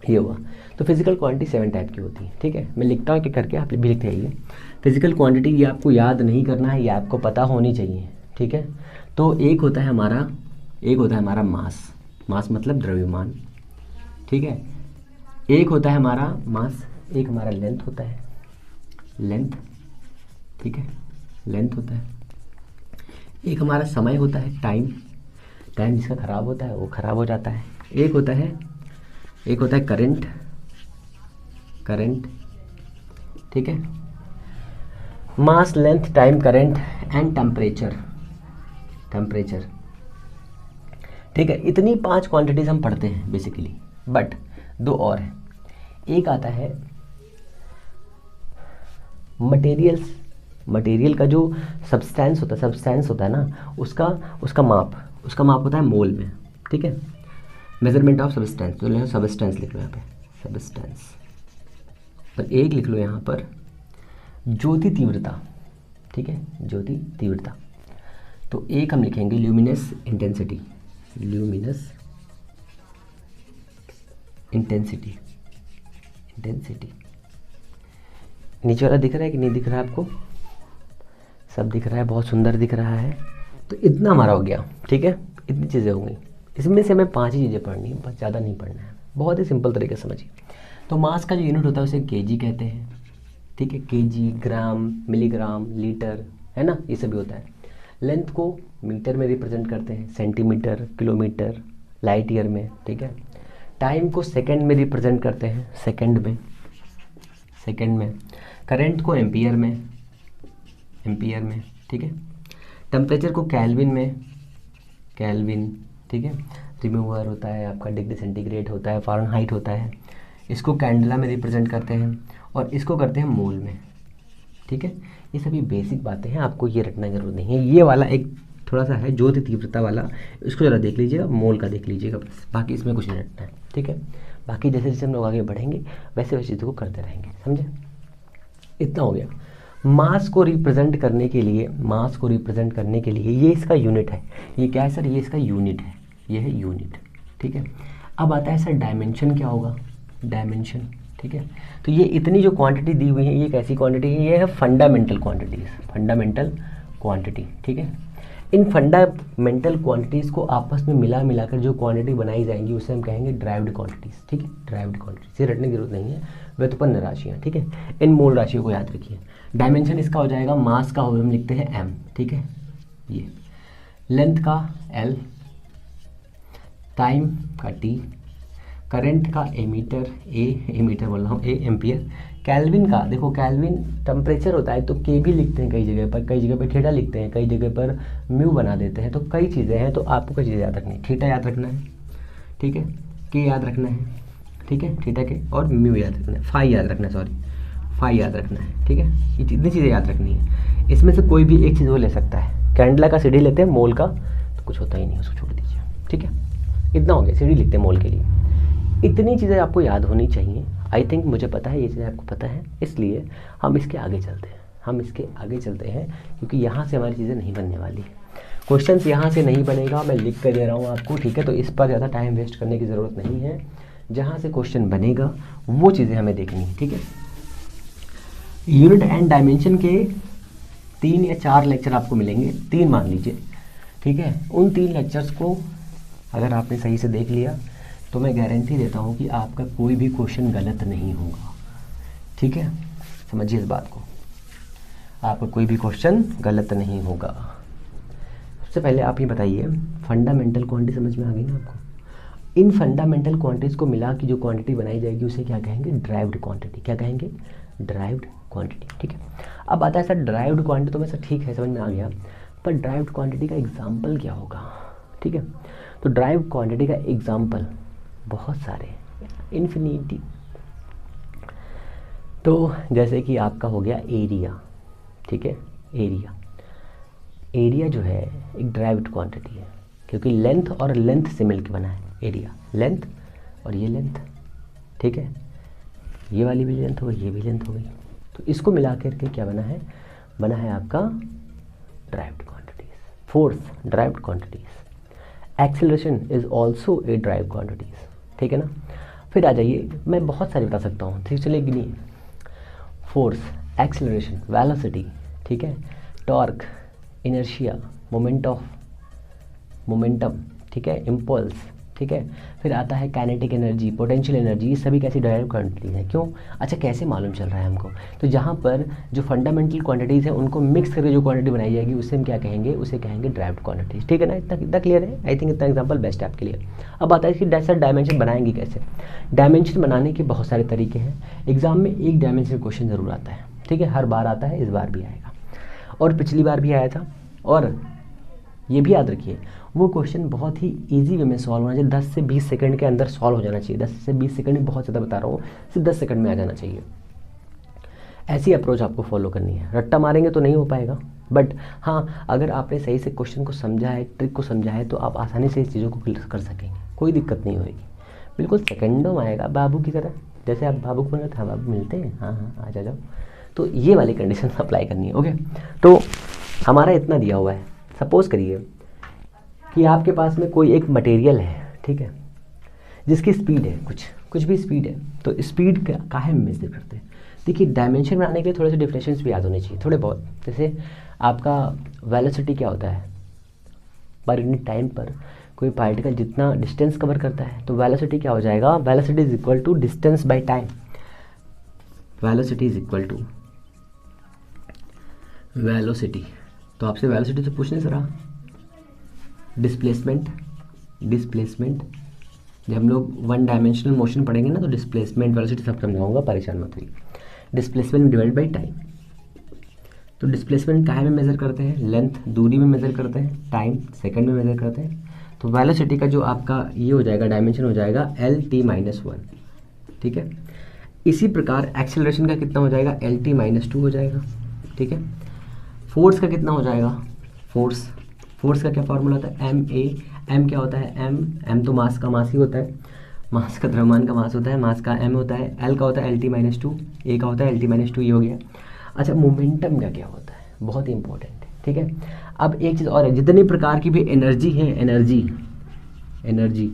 ये हुआ। तो फिजिकल क्वांटिटी 7 टाइप की होती है, ठीक है। मैं लिखता हूँ कि करके आप भी लिखते आइए। फिजिकल क्वांटिटी ये आपको याद नहीं करना है, ये आपको पता होनी चाहिए, ठीक है। तो एक होता है हमारा मास, मास मतलब द्रव्यमान, ठीक है। एक होता है हमारा मास, एक हमारा लेंथ होता है, लेंथ, ठीक है, लेंथ होता है। एक हमारा समय होता है, टाइम, टाइम जिसका ख़राब होता है वो ख़राब हो जाता है। एक होता है करंट, करंट, ठीक है। Mass, length, time, current and temperature, temperature, ठीक है। इतनी 5 क्वांटिटीज हम पढ़ते हैं बेसिकली, बट 2 और हैं। एक आता है मटेरियल्स, मटेरियल का जो सब्सटेंस होता है ना, उसका माप होता है मोल में, ठीक है। मेजरमेंट ऑफ सब्सटेंस, तो ले सब्सटेंस लिख लो यहाँ पे, सब्सटेंस। तो एक लिख लो यहाँ पर ज्योति तीव्रता, ठीक है, ज्योति तीव्रता। तो एक हम लिखेंगे luminous intensity, luminous intensity, intensity. नीचे वाला दिख रहा है कि नहीं दिख रहा है आपको, सब दिख रहा है, बहुत सुंदर दिख रहा है। तो इतना हमारा हो गया, ठीक है, इतनी चीज़ें हो गई। इसमें से हमें 5 ही चीज़ें पढ़नी है, बस ज़्यादा नहीं पढ़ना है, बहुत ही सिंपल तरीके से समझिए। तो मास का जो यूनिट होता है उसे केजी कहते हैं, ठीक है, केजी, ग्राम, मिलीग्राम, लीटर, है ना, ये सभी होता है। लेंथ को मीटर में रिप्रेजेंट करते हैं, सेंटीमीटर, किलोमीटर, लाइट ईयर में, ठीक है। टाइम को सेकंड में रिप्रेजेंट करते हैं, सेकंड में, सेकंड में। करंट को एम्पियर में, एम्पियर में, ठीक है। टेम्परेचर को केल्विन में, केल्विन, ठीक है। रिमूवर होता है, आपका डिग्री सेंटीग्रेड होता है, फ़ारेनहाइट होता है, इसको कैंडला में रिप्रेजेंट करते हैं और इसको करते हैं मोल में। ठीक है, ये सभी बेसिक बातें हैं, आपको ये रटना की जरूरत नहीं है। ये वाला एक थोड़ा सा है ज्योति तीव्रता वाला, इसको ज़रा देख लीजिएगा, मोल का देख लीजिएगा बस, बाकी इसमें कुछ नहीं रटना है। ठीक है, बाकी जैसे जैसे हम लोग आगे बढ़ेंगे वैसे वैसे चीज़ों को करते रहेंगे, समझे। इतना हो गया। मास को रिप्रेजेंट करने के लिए, मास को रिप्रेजेंट करने के लिए ये इसका यूनिट है। ये क्या है सर, ये इसका यूनिट है, ये है यूनिट। ठीक है, अब आता है सर डायमेंशन क्या होगा, डायमेंशन। ठीक है, तो ये इतनी जो क्वांटिटी दी हुई है ये कैसी क्वांटिटी है, ये है फंडामेंटल क्वांटिटीज, फंडामेंटल क्वांटिटी। ठीक है, इन फंडामेंटल क्वांटिटीज़ को आपस में मिला मिलाकर जो क्वांटिटी बनाई जाएंगी उसे हम कहेंगे ड्राइव्ड क्वांटिटीज़। ठीक है, ड्राइव्ड क्वांटिटीज, ये रटने की जरूरत नहीं है, व्युत्पन्न राशियाँ। ठीक है, इन मूल राशियों को याद रखिए। डायमेंशन इसका हो जाएगा, मास का हो हम लिखते हैं m। ठीक है, ये लेंथ का l, टाइम का t, करंट का एमीटर एमीटर बोल रहा हूँ ए एम्पियर, कैल्विन का देखो कैल्विन टेम्परेचर होता है तो के भी लिखते हैं कई जगह पर, कई जगह पर थीटा लिखते हैं, कई जगह पर म्यू बना देते हैं, तो कई चीज़ें हैं, तो आपको कई चीज़ें याद रखनी है। थीटा याद रखना है, ठीक है, के याद रखना है, ठीक है, थीटा के, और म्यू याद रखना है, फाई याद रखना है, सॉरी फाई याद रखना है। ठीक है, ये इतनी चीज़ें याद रखनी है, इसमें से कोई भी एक चीज़ वो ले सकता है। कैंडला का सीढ़ी लेते हैं, मोल का तो कुछ होता ही नहीं, उसको छोड़ दीजिए। ठीक है, इतना हो गया, सीढ़ी लिखते हैं मोल के लिए। इतनी चीज़ें आपको याद होनी चाहिए। आई थिंक मुझे पता है ये चीज़ें आपको पता है, इसलिए हम इसके आगे चलते हैं, हम इसके आगे चलते हैं, क्योंकि यहाँ से हमारी चीज़ें नहीं बनने वाली। क्वेश्चंस यहाँ से नहीं बनेगा, मैं लिख कर दे रहा हूँ आपको। ठीक है, तो इस पर ज़्यादा टाइम वेस्ट करने की ज़रूरत नहीं है, जहाँ से क्वेश्चन बनेगा वो चीज़ें हमें देखनी है। ठीक है, यूनिट एंड डायमेंशन के 3 या 4 लेक्चर आपको मिलेंगे, 3 मान लीजिए। ठीक है, उन 3 लेक्चर्स को अगर आपने सही से देख लिया तो मैं गारंटी देता हूँ कि आपका कोई भी क्वेश्चन गलत नहीं होगा। ठीक है, समझिए इस बात को, आपका कोई भी क्वेश्चन गलत नहीं होगा। सबसे पहले आप ये बताइए, फंडामेंटल क्वांटिटी समझ में आ गई ना आपको। इन फंडामेंटल क्वांटिटीज़ को मिला कि जो क्वांटिटी बनाई जाएगी उसे क्या कहेंगे, ड्राइव्ड क्वांटिटी। क्या कहेंगे, ड्राइव्ड क्वांटिटी। ठीक है, अब आता है सर ड्राइव्ड क्वांटिटी, तो मैं सर ठीक है समझ में आ गया, पर ड्राइव्ड क्वांटिटी का एग्जाम्पल क्या होगा। ठीक है, तो ड्राइव्ड क्वांटिटी का एग्जाम्पल बहुत सारे, इन्फिनिटी। तो जैसे कि आपका हो गया एरिया। ठीक है, एरिया, एरिया जो है एक ड्राइव्ड क्वांटिटी है, क्योंकि लेंथ और लेंथ से मिलकर बना है एरिया, लेंथ और ये लेंथ। ठीक है, ये वाली भी लेंथ हो गई, ये भी लेंथ हो गई, तो इसको मिला करके क्या बना है, बना है आपका derived quantities. Force derived quantities, acceleration is also a derived quantities. ठीक है ना, फिर आ जाइए, मैं बहुत सारे बता सकता हूँ, ठीक चलिए गिनिए। फोर्स, एक्सेलरेशन, वेलोसिटी, ठीक है, टॉर्क, इनर्शिया, मोमेंटम, ठीक है, इम्पल्स, ठीक है, फिर आता है काइनेटिक एनर्जी, पोटेंशियल एनर्जी, ये सभी कैसी ड्राइव क्वांटिटीज़ हैं। क्यों, अच्छा कैसे मालूम चल रहा है हमको, तो जहाँ पर जो फंडामेंटल क्वांटिटीज़ हैं उनको मिक्स करके जो क्वांटिटी बनाई जाएगी उसे हम क्या कहेंगे, उसे कहेंगे ड्राइव्ड क्वांटिटीज़। ठीक है ना, इतना क्लियर है। आई थिंक इतना एग्जाम्पल बेस्ट है आपके लिए। अब आता है कि सर डायमेंशन बनाएंगे कैसे। डायमेंशन बनाने के बहुत सारे तरीके हैं, एग्जाम में एक डायमेंशन क्वेश्चन ज़रूर आता है। ठीक है, हर बार आता है, इस बार भी आएगा और पिछली बार भी आया था। और ये भी याद रखिए, वो क्वेश्चन बहुत ही इजी वे में सॉल्व होना चाहिए, 10 से 20 सेकंड के अंदर सॉल्व हो जाना चाहिए। 10 से 20 सेकंड में बहुत ज़्यादा बता रहा हूँ, सिर्फ 10 सेकंड में आ जाना चाहिए। ऐसी अप्रोच आपको फॉलो करनी है। रट्टा मारेंगे तो नहीं हो पाएगा, बट हाँ अगर आपने सही से क्वेश्चन को समझा है, ट्रिक को समझा है, तो आप आसानी से इस चीज़ों को कर सकेंगे, कोई दिक्कत नहीं होगी, बिल्कुल सेकंडों में आएगा, बाबू की तरह। जैसे आप बाबू को मिलते हैं, बाबू मिलते हैं, हाँ हाँ आ जाओ। तो ये वाली कंडीशन अप्लाई करनी है। ओके, तो हमारा इतना दिया हुआ है। सपोज करिए कि आपके पास में कोई एक मटेरियल है, ठीक है, जिसकी स्पीड है कुछ भी स्पीड है, तो स्पीड का है मेजर करते हैं। देखिए डायमेंशन बनाने के लिए थोड़े से डिफिनेशंस भी याद होने चाहिए, थोड़े बहुत। जैसे आपका वेलोसिटी क्या होता है, पर यूनिट टाइम पर कोई पार्टिकल जितना डिस्टेंस कवर करता है, तो वेलोसिटी क्या हो जाएगा, velocity is equal to distance by time. Velocity is equal to velocity, तो आपसे वेलोसिटी से पूछने सर डिस्प्लेसमेंट जब हम लोग 1 डायमेंशनल मोशन पढ़ेंगे ना, तो डिस्प्लेसमेंट वेलोसिटी सब समझाऊंगा, परेशान मत होइए। डिस्प्लेसमेंट डिवाइड बाय टाइम, तो डिस्प्लेसमेंट काहे में मेज़र करते हैं, लेंथ दूरी में मेज़र करते हैं, टाइम सेकंड में मेज़र करते हैं। तो वेलोसिटी का जो आपका ये हो जाएगा डायमेंशन हो जाएगा LT-1, ठीक है। इसी प्रकार एक्सेलरेशन का कितना हो जाएगा, LT-2 हो जाएगा, ठीक है। फोर्स का कितना हो जाएगा, फोर्स का क्या फॉर्मूला होता है, MA, M क्या होता है, M तो मास का मास ही होता है, मास का द्रव्यमान का मास होता है, मास का M होता है, L का होता है LT-2, A का होता है LT-2, ये हो गया। अच्छा, मोमेंटम का क्या होता है, बहुत ही इंपॉर्टेंट है, ठीक है। अब एक चीज़ और है, जितनी प्रकार की भी एनर्जी है, एनर्जी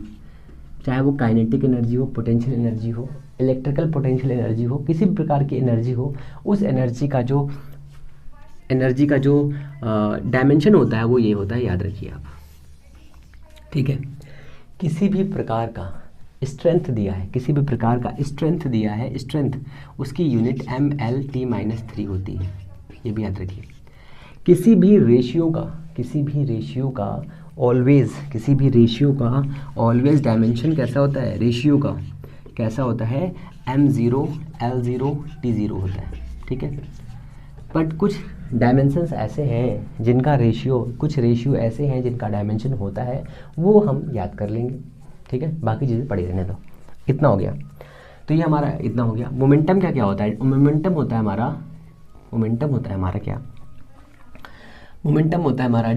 चाहे वो काइनेटिक एनर्जी हो, पोटेंशियल एनर्जी हो, इलेक्ट्रिकल पोटेंशियल एनर्जी हो, किसी भी प्रकार की एनर्जी हो, उस एनर्जी का जो डायमेंशन होता है वो ये होता है, याद रखिए आप, ठीक है। किसी भी प्रकार का स्ट्रेंथ दिया है, स्ट्रेंथ उसकी यूनिट MLT-3 होती है, ये भी याद रखिए। किसी भी रेशियो का ऑलवेज डायमेंशन कैसा होता है, रेशियो का कैसा होता है, M0 L0 T0 होता है, ठीक है। बट कुछ डायमेंशंस ऐसे हैं जिनका रेशियो ऐसे हैं जिनका डायमेंशन होता है, वो हम याद कर लेंगे, ठीक है। बाकी चीज़ें पढ़ी रहने दो। इतना हो गया, तो ये हमारा इतना हो गया। मोमेंटम क्या होता है, मोमेंटम होता है हमारा क्या, मोमेंटम होता है हमारा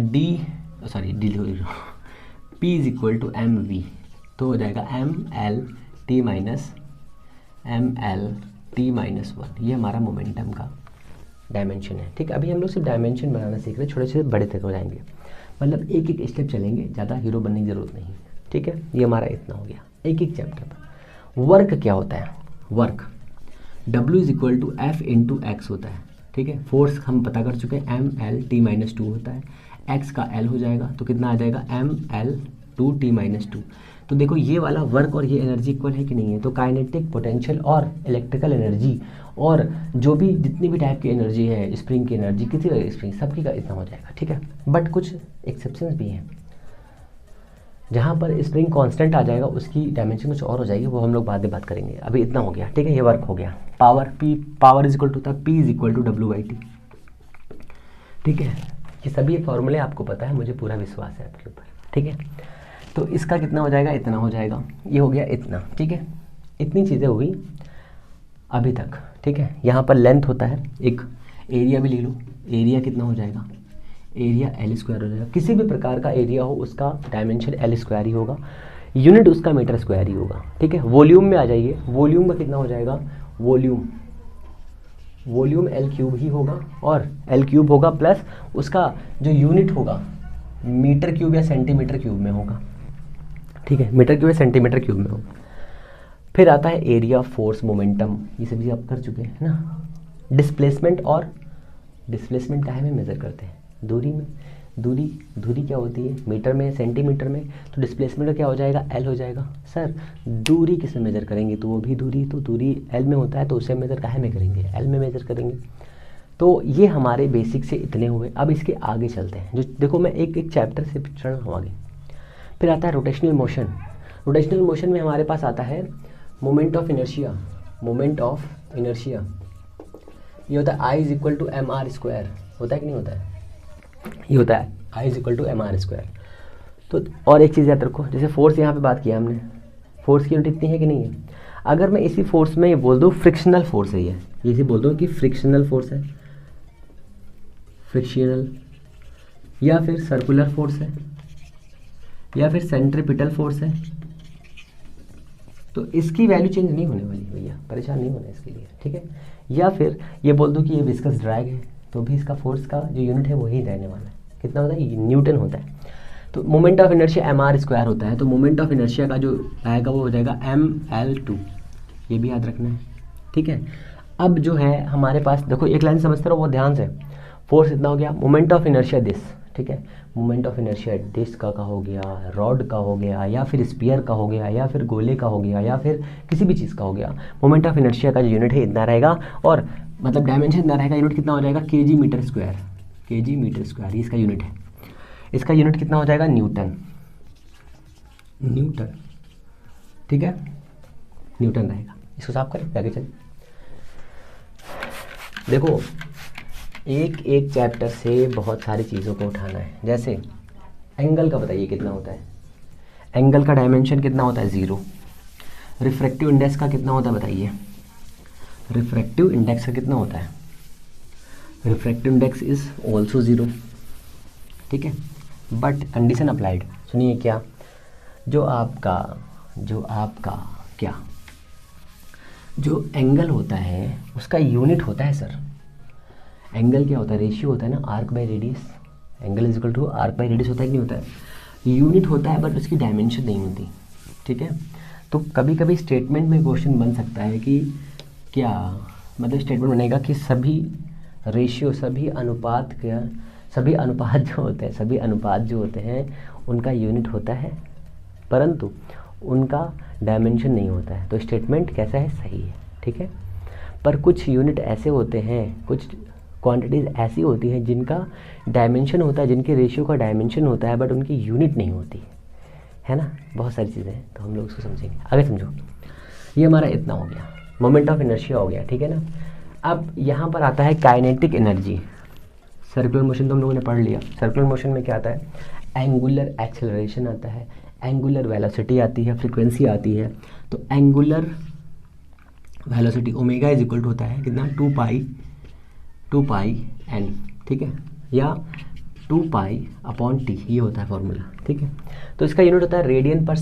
P is equal to MV, तो हो जाएगा MLT-1, ये हमारा मोमेंटम का डायमेंशन है, ठीक है। अभी हम लोग सिर्फ डायमेंशन बनाना सीख रहे हैं, छोटे छोटे बड़े तक हो जाएंगे, मतलब एक एक स्टेप चलेंगे, ज़्यादा हीरो बनने की ज़रूरत नहीं, ठीक है। ये हमारा इतना हो गया एक एक चैप्टर पर। वर्क क्या होता है, work W is equal to F into X होता है, ठीक है। फोर्स हम पता कर चुके हैं, MLT-2 होता है, एक्स का L हो जाएगा, तो कितना आ जाएगा ML2T-2। तो देखो ये वाला वर्क और ये एनर्जी इक्वल है कि नहीं है, तो काइनेटिक, पोटेंशियल और इलेक्ट्रिकल एनर्जी और जो भी जितनी भी टाइप की एनर्जी है, स्प्रिंग की एनर्जी, किसी का स्प्रिंग, सबकी का इतना हो जाएगा, ठीक है। बट कुछ एक्सेप्शंस भी हैं, जहाँ पर स्प्रिंग कांस्टेंट आ जाएगा उसकी डायमेंशन कुछ और हो जाएगी, वो हम लोग बाद में बात करेंगे। अभी इतना हो गया, ठीक है। ये वर्क हो गया। पावर इज इक्वल टू था P is equal to W/T, ठीक है। ये सभी फॉर्मूले आपको पता है, मुझे पूरा विश्वास है आपके ऊपर, ठीक है। तो इसका कितना हो जाएगा, इतना हो जाएगा, ये हो गया इतना, ठीक है। इतनी चीज़ें हुई अभी तक, ठीक है। यहाँ पर लेंथ होता है, एक एरिया भी ले लो, एरिया कितना हो जाएगा, एरिया L² हो जाएगा। किसी भी प्रकार का एरिया हो उसका डायमेंशन L² ही होगा, यूनिट उसका मीटर स्क्वायर ही होगा, ठीक है। वॉल्यूम में आ जाइए, वॉल्यूम का कितना हो जाएगा, वॉल्यूम L³ ही होगा, और L³ होगा प्लस उसका जो यूनिट होगा मीटर क्यूब या सेंटीमीटर क्यूब में होगा, ठीक है। मीटर क्यूब या सेंटीमीटर क्यूब में होगा। फिर आता है एरिया, फोर्स, मोमेंटम, ये सब चीज़ आप कर चुके हैं ना। डिस्प्लेसमेंट का है में मेज़र करते हैं, दूरी में, दूरी क्या होती है, मीटर में, सेंटीमीटर में, तो डिस्प्लेसमेंट का क्या हो जाएगा, L हो जाएगा। सर दूरी किस में मेज़र करेंगे, तो वो भी दूरी L में होता है, तो उसे मेज़र काहे में करेंगे, L में मेज़र करेंगे। तो ये हमारे बेसिक से इतने हुए। अब इसके आगे चलते हैं, जो देखो मैं एक एक चैप्टर से चढ़ रहा हूँ आगे। फिर आता है रोटेशनल मोशन में हमारे पास आता है मोमेंट ऑफ इनर्शिया, ये होता है I is equal to mr², होता है कि नहीं होता है, ये होता है I is equal to mr²। तो और एक चीज़ याद रखो, जैसे फोर्स यहाँ पे बात किया हमने, फोर्स की यूनिट इतनी है कि नहीं है। अगर मैं इसी फोर्स में ये बोल दूँ फ्रिक्शनल फोर्स है, ये इसी बोल दूँ कि फ्रिक्शनल फोर्स है, फ्रिक्शनल, या फिर सर्कुलर फोर्स है, या फिर सेंट्रीपिटल फोर्स है, तो इसकी वैल्यू चेंज नहीं होने वाली भैया, परेशान नहीं होना इसके लिए, ठीक है। या फिर ये बोल दो कि ये विस्कस ड्रैग है, तो भी इसका फोर्स का जो यूनिट है वही रहने वाला है, कितना होता है, ये न्यूटन होता है। तो मोमेंट ऑफ इनर्शिया mr² होता है, तो मोमेंट ऑफ इनर्शिया का जो आएगा वो हो जाएगा ML2, ये भी याद रखना है, ठीक है। अब जो है हमारे पास देखो, एक लाइन समझते रहो बहुत ध्यान से। फोर्स इतना हो गया, मोमेंट ऑफ इनर्शिया दिस, ठीक है। मोमेंट ऑफ इनर्शिया डिस्क का हो गया, रॉड का हो गया, या फिर स्पीयर का हो गया, या फिर गोले का हो गया, या फिर किसी भी चीज़ का हो गया। मोमेंट ऑफ इनर्शिया का जो यूनिट है इतना रहेगा, और मतलब डायमेंशन इतना रहेगा, यूनिट कितना हो जाएगा, kg/m², kg/m², इसका यूनिट है। इसका यूनिट कितना हो जाएगा, न्यूटन, ठीक है, न्यूटन रहेगा। इसको साफ करें, आगे चलिए। देखो एक चैप्टर से बहुत सारी चीज़ों को उठाना है। जैसे एंगल का बताइए कितना होता है, एंगल का डायमेंशन कितना होता है 0। रिफ्रैक्टिव इंडेक्स का कितना होता है बताइए, रिफ्रैक्टिव इंडेक्स का कितना होता है, रिफ्रैक्टिव इंडेक्स इज ऑल्सो 0, ठीक है। बट कंडीशन अप्लाइड, सुनिए क्या, जो आपका क्या, जो एंगल होता है उसका यूनिट होता है सर। एंगल क्या होता है, रेशियो होता है ना arc by radius. Angle is equal to arc by radius होता है कि नहीं होता है, यूनिट होता है बट उसकी डायमेंशन नहीं होती, ठीक है। तो कभी कभी स्टेटमेंट में क्वेश्चन बन सकता है कि क्या, मतलब स्टेटमेंट बनेगा कि सभी रेशियो, सभी अनुपात जो होते हैं उनका यूनिट होता है परंतु उनका डायमेंशन नहीं होता है। तो स्टेटमेंट कैसा है, सही है, ठीक है। पर कुछ यूनिट ऐसे होते हैं, कुछ क्वांटिटीज़ ऐसी होती हैं जिनका डायमेंशन होता है, जिनके रेशियो का डायमेंशन होता है बट उनकी यूनिट नहीं होती है ना। बहुत सारी चीज़ें हैं तो हम लोग उसको समझेंगे आगे। समझो, ये हमारा इतना हो गया, मोमेंट ऑफ इनर्शिया हो गया, ठीक है ना। अब यहाँ पर आता है काइनेटिक एनर्जी। सर्कुलर मोशन तो हम लोगों ने पढ़ लिया। सर्कुलर मोशन में क्या आता है, एंगुलर एक्सेलरेशन आता है, एंगुलर वेलोसिटी आती है, फ्रीक्वेंसी आती है। तो angular velocity omega is equal to होता है कितना, 2 पाई एन, ठीक है, या 2 पाई अपॉन टी, ये होता है फॉर्मूला, ठीक है। तो इसका यूनिट होता है रेडियन पर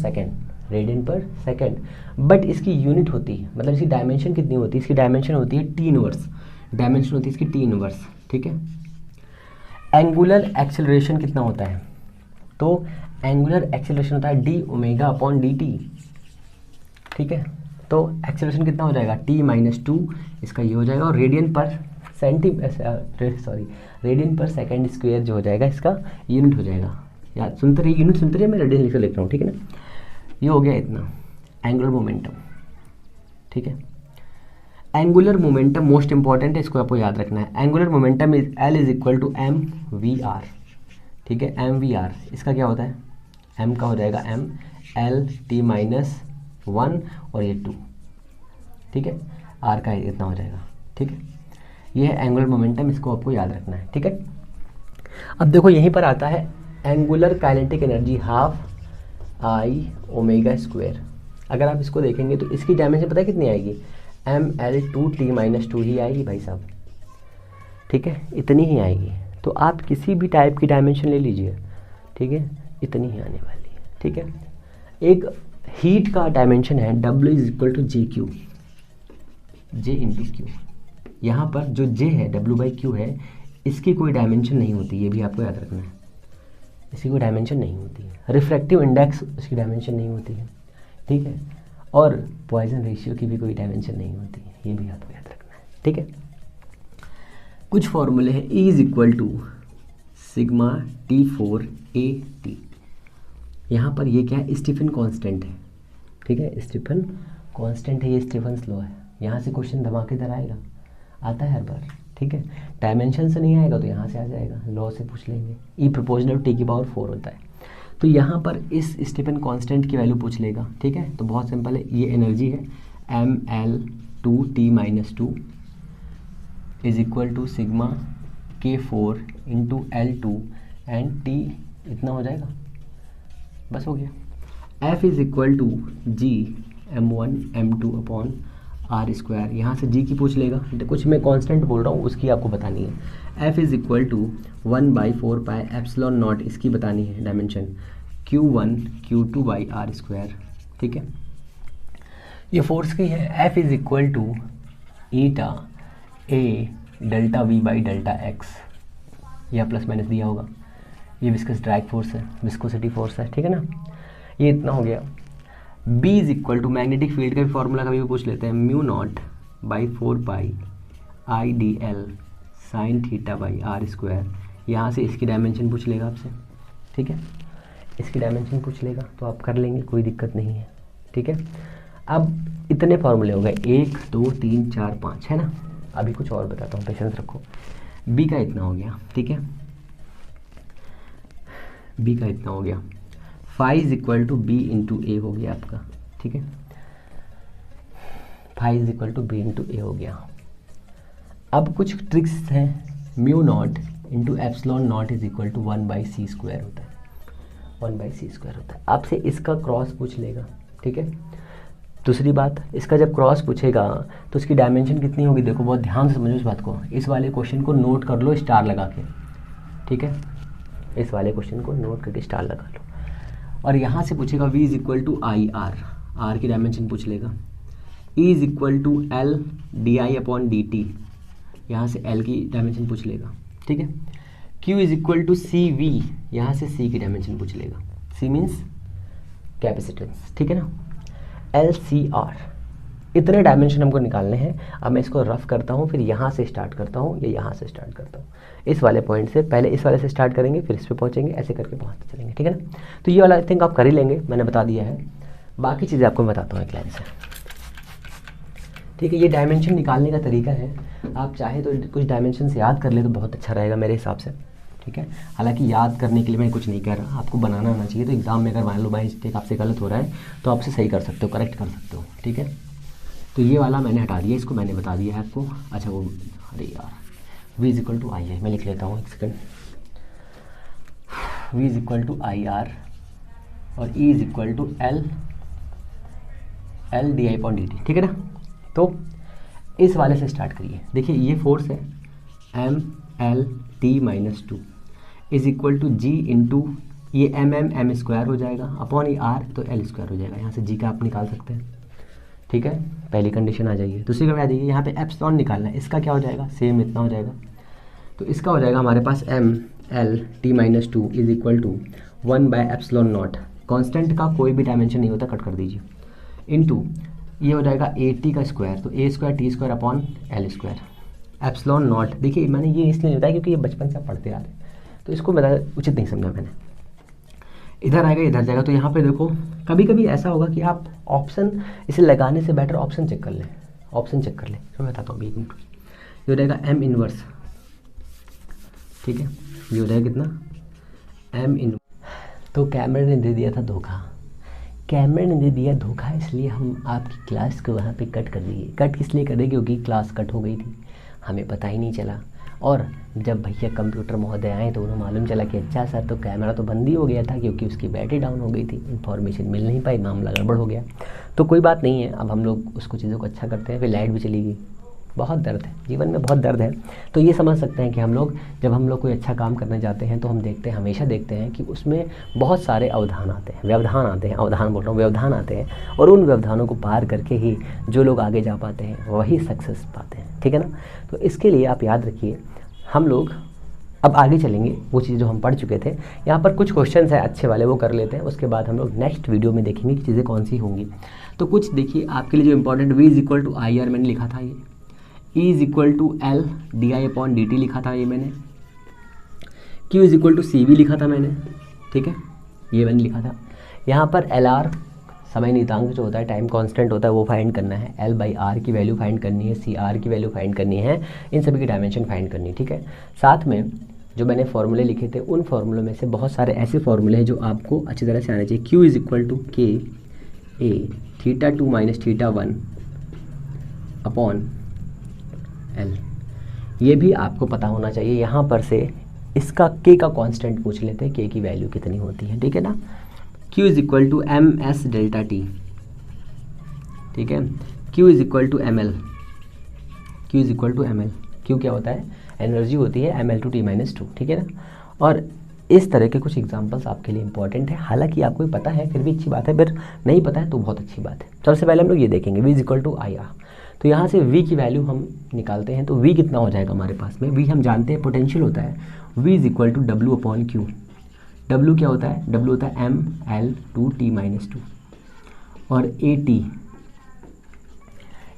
सेकेंड, बट इसकी यूनिट होती है, मतलब इसकी डायमेंशन कितनी होती है, इसकी डायमेंशन होती है टी इनवर्स, डायमेंशन होती है इसकी टी इनवर्स, ठीक है। एंगुलर एक्सेलरेशन कितना होता है, तो एंगुलर एक्सेलरेशन होता है D omega upon D T, ठीक है। तो एक्सेलरेशन कितना हो जाएगा, t-2, इसका ये हो जाएगा, और रेडियन पर सेकेंड स्क्वायर जो हो जाएगा इसका यूनिट हो जाएगा। याद सुनते रहिए, यूनिट सुनते रहिए, मैं रेडियन लिख रहा हूँ, ठीक है ना। ये हो गया इतना एंगुलर मोमेंटम, ठीक है। एंगुलर मोमेंटम मोस्ट इंपॉर्टेंट है, इसको आपको याद रखना है। Angular momentum is L is equal to M V R, ठीक है। एम वी आर इसका क्या होता है, एम का हो जाएगा एम एल टी माइनस 1 और ये 2, ठीक है। आर का इतना हो जाएगा, ठीक है। ये है एंगुलर मोमेंटम, इसको आपको याद रखना है, ठीक है। अब देखो यहीं पर आता है angular kinetic energy half I omega square. अगर आप इसको देखेंगे तो इसकी डायमेंशन पता है कितनी आएगी, ml2t-2 ही आएगी भाई साहब, ठीक है, इतनी ही आएगी। तो आप किसी भी टाइप की डायमेंशन ले लीजिए, ठीक है, इतनी ही आने वाली है, ठीक है। एक हीट का डायमेंशन है W is equal to J Q, J into Q. यहाँ पर जो J है W/Q है, इसकी कोई डायमेंशन नहीं होती, ये भी आपको याद रखना है, इसकी कोई डायमेंशन नहीं होती है। रिफ्रैक्टिव इंडेक्स इसकी डायमेंशन नहीं होती है, ठीक है। और पॉइजन रेशियो की भी कोई डायमेंशन नहीं होती है, ये भी आपको याद रखना है, ठीक है। कुछ फॉर्मूले हैं, E is equal to sigma T4AT। यहाँ पर ये क्या है, स्टीफन कांस्टेंट है, ठीक है, स्टीफन कांस्टेंट है, ये स्टीफन लॉ है। यहाँ से क्वेश्चन धमाकेदार आएगा, आता है हर बार, ठीक है। डायमेंशन से नहीं आएगा तो यहाँ से आ जाएगा, लॉ से पूछ लेंगे। E प्रोपोर्शनल टू T⁴ होता है, तो यहाँ पर इस स्टीफन कांस्टेंट की वैल्यू पूछ लेगा, ठीक है। तो बहुत सिंपल है, ये एनर्जी है ml2t-2 is equal to sigma K4 into L2 and T इतना हो जाएगा, बस हो गया। F is equal to G m1 m2 upon R square, यहाँ से G की पूछ लेगा, तो कुछ मैं कांस्टेंट बोल रहा हूँ उसकी आपको बतानी है। F is equal to 1/4 pi epsilon naught, इसकी बतानी है dimension, Q1 Q2 by R square, ठीक है। ये फोर्स की है। F is equal to eta A delta V by delta X, या प्लस माइनस दिया होगा। ये विस्कस ड्रैग फोर्स है, विस्कोसिटी फोर्स है, ठीक है ना। ये इतना हो गया। B is equal to magnetic field का भी फॉर्मूला कभी भी पूछ लेते हैं, μ0/4 pi IdL sine theta by R square. यहाँ से इसकी डायमेंशन पूछ लेगा आपसे, ठीक है, इसकी डायमेंशन पूछ लेगा तो आप कर लेंगे, कोई दिक्कत नहीं है, ठीक है। अब इतने फॉर्मूले हो गए, 1 2 3 4 5, है ना। अभी कुछ और बताता हूँ, पेशेंस रखो। B का इतना हो गया, ठीक है, B का इतना हो गया। Phi is equal to B into A हो गया आपका, ठीक है, phi is equal to B into A हो गया। अब कुछ ट्रिक्स हैं, μ0 into epsilon not is equal to 1/c² होता है। 1/c² होता है। आपसे इसका क्रॉस पूछ लेगा, ठीक है। दूसरी बात, इसका जब क्रॉस पूछेगा तो इसकी डायमेंशन कितनी होगी, देखो बहुत ध्यान से समझो इस बात को, इस वाले क्वेश्चन को नोट कर लो स्टार लगा के, ठीक है, इस वाले क्वेश्चन को नोट करके स्टार लगा लो। और यहाँ से पूछेगा v is equal to I R, R की डायमेंशन पूछ लेगा। E is equal to L D I upon D T, यहाँ से L की डायमेंशन पूछ लेगा, ठीक है। Q is equal to C V, यहाँ से C की डायमेंशन पूछ लेगा। C मीन्स कैपेसिटेंस, ठीक है ना। एल सी आर, इतने डायमेंशन हमको निकालने हैं। अब मैं इसको रफ करता हूँ, फिर यहाँ से स्टार्ट करता हूँ या यहाँ से स्टार्ट करता हूँ। इस वाले पॉइंट से पहले इस वाले से स्टार्ट करेंगे, फिर इस पे पहुँचेंगे, ऐसे करके पहुँचते चलेंगे, ठीक है ना। तो ये वाला आई थिंक आप कर ही लेंगे, मैंने बता दिया है। बाकी चीज़ें आपको मैं बताता हूँ एक लाइन से, ठीक है। ये डायमेंशन निकालने का तरीका है, आप चाहे तो कुछ डायमेंशन याद कर ले तो बहुत अच्छा रहेगा मेरे हिसाब से, ठीक है। हालांकि याद करने के लिए मैं कुछ नहीं कह रहा, आपको बनाना आना चाहिए। तो एग्जाम में अगर मान लो बाई मिस्टेक आपसे गलत हो रहा है तो आपसे सही कर सकते हो, करेक्ट कर सकते हो, ठीक है। तो ये वाला मैंने हटा दिया, इसको मैंने बता दिया है आपको। अच्छा वो, अरे यार, v is equal to I है, मैं लिख लेता हूँ एक second. v is equal to I R और e is equal to L D I upon D T, ठीक है ना। तो इस वाले से स्टार्ट करिए। देखिए ये फोर्स है M L T minus 2 is equal to G into ये एम स्क्वायर हो जाएगा अपॉन ये आर, तो एल स्क्वायर हो जाएगा। यहाँ से जी का आप निकाल सकते हैं, ठीक है। पहली कंडीशन आ जाइए। दूसरी का आ जाइए, यहाँ पे एप्सिलॉन निकालना है, इसका क्या हो जाएगा, सेम इतना हो जाएगा। तो इसका हो जाएगा हमारे पास M L T minus 2 is equal to 1/ε0। Constant का कोई भी डायमेंशन नहीं होता, कट कर दीजिए, इंटू ये हो जाएगा ए टी का स्क्वायर, तो A square T square upon L square epsilon not. देखिए मैंने ये इसलिए बताया क्योंकि ये बचपन से आप पढ़ते आ रहे हैं, तो इसको मैं उचित नहीं समझा मैंने। इधर आएगा इधर जाएगा, तो यहाँ पे देखो कभी कभी ऐसा होगा कि आप ऑप्शन इसे लगाने से बेटर ऑप्शन चेक कर लें, ऑप्शन चेक कर लें। तो मैं बताता हूँ, ये हो जाएगा एम इनवर्स, ठीक है। ये हो जाएगा कितना, एम इन। तो कैमरे ने दे दिया था धोखा, कैमरे ने दे दिया धोखा, इसलिए हम आपकी क्लास को वहाँ पे कट कर दिए। कट किस लिए कर दिए, क्योंकि क्लास कट हो गई थी, हमें पता ही नहीं चला। और जब भैया कंप्यूटर महोदय आए तो उन्हें मालूम चला कि अच्छा सर, तो कैमरा तो बंद ही हो गया था क्योंकि उसकी बैटरी डाउन हो गई थी, इन्फॉर्मेशन मिल नहीं पाई, मामला गड़बड़ हो गया। तो कोई बात नहीं है, अब हम लोग उसको चीज़ों को अच्छा करते हैं। फिर लाइट भी चली गई, बहुत दर्द है जीवन में, बहुत दर्द है। तो ये समझ सकते हैं कि हम लोग जब हम लोग कोई अच्छा काम करने जाते हैं तो हम देखते हैं, हमेशा देखते हैं कि उसमें बहुत सारे अवधान आते हैं, व्यवधान आते हैं, अवधान बोल रहा हूँ, व्यवधान आते हैं। और उन व्यवधानों को पार करके ही जो लोग आगे जा पाते हैं वही सक्सेस पाते हैं, ठीक है ना। तो इसके लिए आप याद रखिए, हम लोग अब आगे चलेंगे, वो चीज़ जो हम पढ़ चुके थे। यहाँ पर कुछ क्वेश्चंस हैं अच्छे वाले, वो कर लेते हैं, उसके बाद हम लोग नेक्स्ट वीडियो में देखेंगे कि चीज़ें कौन सी होंगी। तो कुछ देखिए आपके लिए जो important, v is equal to I R मैंने लिखा था, ये E is equal to L D I upon D T लिखा था ये मैंने, Q is equal to C V लिखा था मैंने, ठीक है, ये मैंने लिखा था। यहाँ पर एल आर समय नीतांक जो होता है, टाइम कांस्टेंट होता है, वो फाइंड करना है। एल बाई आर की वैल्यू फाइंड करनी है, सी आर की वैल्यू फाइंड करनी है, इन सभी की डायमेंशन फाइंड करनी है, ठीक है। साथ में जो मैंने फॉर्मूले लिखे थे, उन फॉर्मूलों में से बहुत सारे ऐसे फॉर्मूले हैं जो आपको अच्छी तरह से आने चाहिए। Q is equal to K A theta 2 minus theta 1 upon L, ये भी आपको पता होना चाहिए। यहाँ पर से इसका के का कांस्टेंट पूछ लेते हैं, के की वैल्यू कितनी होती है, ठीक है ना। Q is equal to M S delta T, ठीक है। Q is equal to M L, Q is equal to M L, Q क्या होता है, एनर्जी होती है, M L two T minus 2, ठीक है ना। और इस तरह के कुछ एग्जांपल्स आपके लिए इंपॉर्टेंट है। हालांकि आपको पता है फिर भी अच्छी बात है, फिर नहीं पता है तो बहुत अच्छी बात है। सबसे पहले हम लोग ये देखेंगे, v is equal to I R. तो यहाँ से v की वैल्यू हम निकालते हैं, तो v कितना हो जाएगा हमारे पास में, v हम जानते हैं पोटेंशियल होता है, v is equal to W upon Q. w क्या होता है, w होता है M L two T minus 2 और ए टी।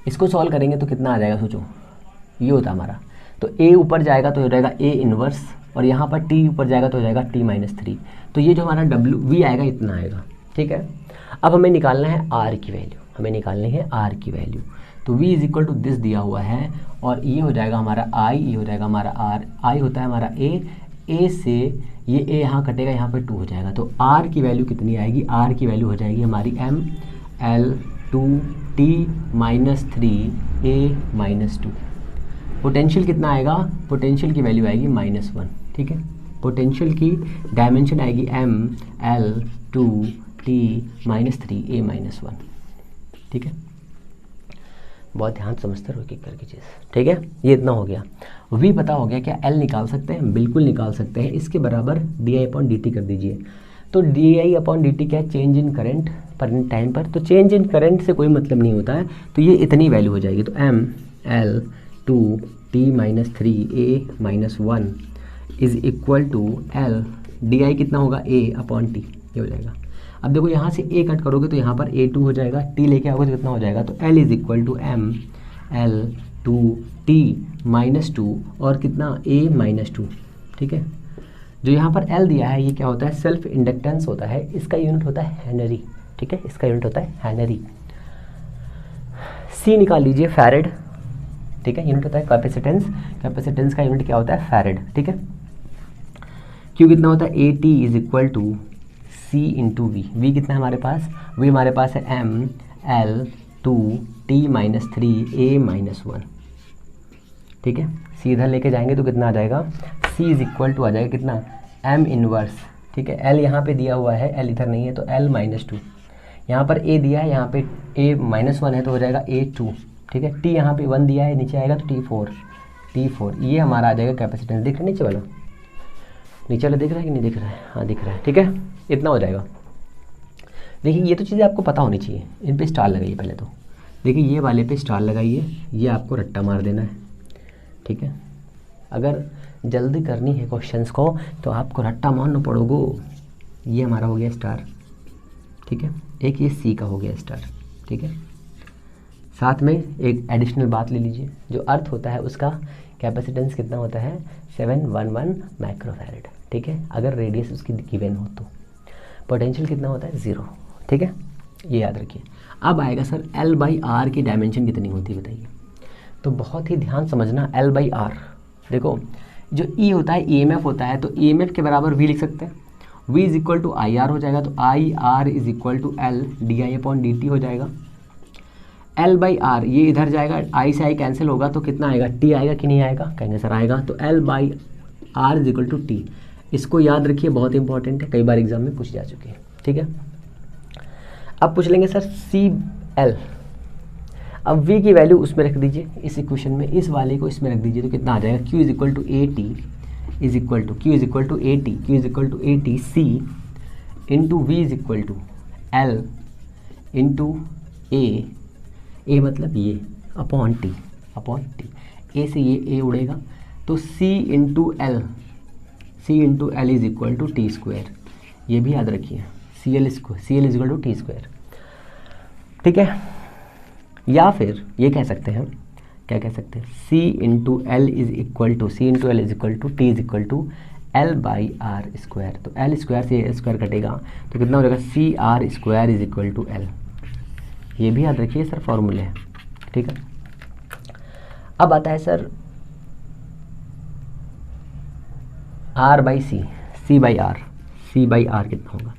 इसको सॉल्व करेंगे तो कितना आ जाएगा, सोचो, ये होता है हमारा। तो a ऊपर जाएगा तो हो जाएगा a इनवर्स, और यहाँ पर t ऊपर जाएगा तो हो जाएगा t माइनस 3। तो ये जो हमारा v आएगा इतना आएगा, ठीक है। अब हमें निकालना है r की वैल्यू, हमें निकालनी है r की वैल्यू। तो v is equal to this दिया हुआ है, और ये हो जाएगा हमारा i, ये हो जाएगा हमारा r, i होता है हमारा a से ये a यहाँ कटेगा, यहाँ पर 2 हो जाएगा। तो r की वैल्यू कितनी आएगी, r की वैल्यू हो जाएगी हमारी m l 2 t minus 3 a minus 2। Potential कितना आएगा, पोटेंशियल की वैल्यू आएगी -1, ठीक है। पोटेंशियल की डायमेंशन आएगी m(L)(2t)-3a-1। ठीक है, बहुत ध्यान समझते रहो एक करके चीज़। ठीक है, ये इतना हो गया। v पता हो गया, क्या L निकाल सकते हैं? बिल्कुल निकाल सकते हैं। इसके बराबर di/dt कर दीजिए। तो di/dt क्या है? चेंज इन करंट पर टाइम पर। तो चेंज इन करंट से कोई मतलब नहीं होता है, तो ये इतनी वैल्यू हो जाएगी। तो mL(2t-3a-1) is equal to L di कितना होगा? a/t, ये हो जाएगा। अब देखो यहाँ से a कट करोगे तो यहाँ पर a2 हो जाएगा, t लेके आओगे तो कितना हो जाएगा? तो L is equal to mL(2t-2) और कितना? a-2। ठीक है, जो यहाँ पर L दिया है ये क्या होता है? सेल्फ इंडक्टेंस होता है, इसका यूनिट होता है हेनरी। ठीक है, इसका यूनिट होता है हेनरी। C निकाल लीजिए, फैरेड। ठीक है, यूनिट होता है कैपेसिटेंस, कैपेसिटेंस का यूनिट क्या होता है? फैरेड। ठीक है, Q कितना होता है? AT is equal to C into V। V कितना है हमारे पास? V हमारे पास है mL(2t-3a-1)। ठीक है, C इधर लेके जाएंगे तो कितना आ जाएगा? C इज इक्वल टू आ जाएगा कितना? M inverse. ठीक है, L यहाँ पे दिया हुआ है, L इधर नहीं है तो L-2। यहाँ पर A दिया है, यहाँ पे A-1 है तो हो जाएगा A2। ठीक है, T यहाँ पे 1 दिया है, नीचे आएगा तो T4। ये हमारा आ जाएगा कैपेसिटेंस। दिख रहा है नीचे वाला? नीचे वाला दिख रहा है कि नहीं दिख रहा है? हाँ दिख रहा है। ठीक है, इतना हो जाएगा। देखिए ये तो चीज़ें आपको पता होनी चाहिए। इन पे स्टार लगाइए पहले तो। देखिए ये वाले पे स्टार लगाइए, ये आपको रट्टा मार देना है। ठीक है, अगर जल्दी करनी है क्वेश्चंस को तो आपको रट्टा मारना पड़ोगे। ये हमारा हो गया स्टार। ठीक है, एक ये सी का हो गया स्टार। ठीक है, साथ में एक एडिशनल बात ले लीजिए, जो अर्थ होता है उसका कैपेसिटेंस कितना होता है? 711 माइक्रोफैरेड। ठीक है, अगर रेडियस उसकी गिवन हो तो पोटेंशियल कितना होता है? 0। ठीक है, ये याद रखिए। अब आएगा सर L/R की डायमेंशन कितनी होती है बताइए। तो बहुत ही ध्यान समझना, L/R। देखो जो E होता है EMF होता है, तो EMF के बराबर V लिख सकते हैं। V is equal to IR हो जाएगा, तो IR is equal to L di/dt हो जाएगा। L/R ये इधर जाएगा, I से I कैंसिल होगा तो कितना आएगा? T आएगा कि नहीं आएगा? कहेंगे सर आएगा। तो L/R is equal to T। इसको याद रखिए, बहुत इंपॉर्टेंट है, कई बार एग्जाम में पूछ जा चुकी है। ठीक है, अब पूछ लेंगे सर CL। अब V की वैल्यू उसमें रख दीजिए, इस इक्वेशन में, इस वाले को इसमें रख दीजिए तो कितना आ जाएगा? Q is equal to AT is equal to Q is equal to AT C into V is equal to L into A मतलब ये अपॉन T। A से ये A उड़ेगा तो C into L is equal to T square. ये भी याद रखिए, CL is equal to T square. ठीक है, या फिर ये कह सकते हैं, क्या कह सकते हैं? C into L is equal to T is equal to L/R square. तो L स्क्वायर से L स्क्वायर कटेगा तो कितना हो जाएगा? CR square is equal to L। ये भी याद रखिए सर, फॉर्मूले है। ठीक है, अब आता है सर R/C, C/R कितना होगा?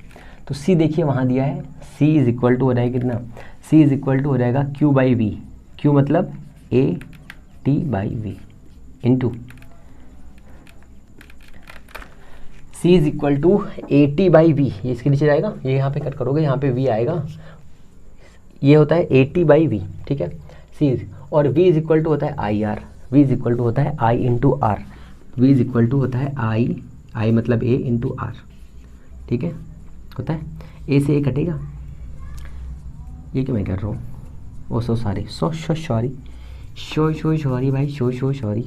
तो C देखिए वहाँ दिया है, C इज इक्वल टू हो जाएगा कितना? C इज इक्वल टू हो जाएगा Q/V। Q मतलब AT/V into C is equal to AT/V। ये इसके नीचे जाएगा, ये यहाँ पे कट करोगे, यहाँ पे V आएगा, ये होता है AT/V। ठीक है, C और V इज इक्वल टू होता है IR। V is equal to होता है I into R। V is equal to होता है I मतलब A इंटू R। ठीक है, होता है A से A कटेगा। ये क्यों मैं कर रहा हूँ? ओ सो सॉरी, सॉरी भाई, सॉरी।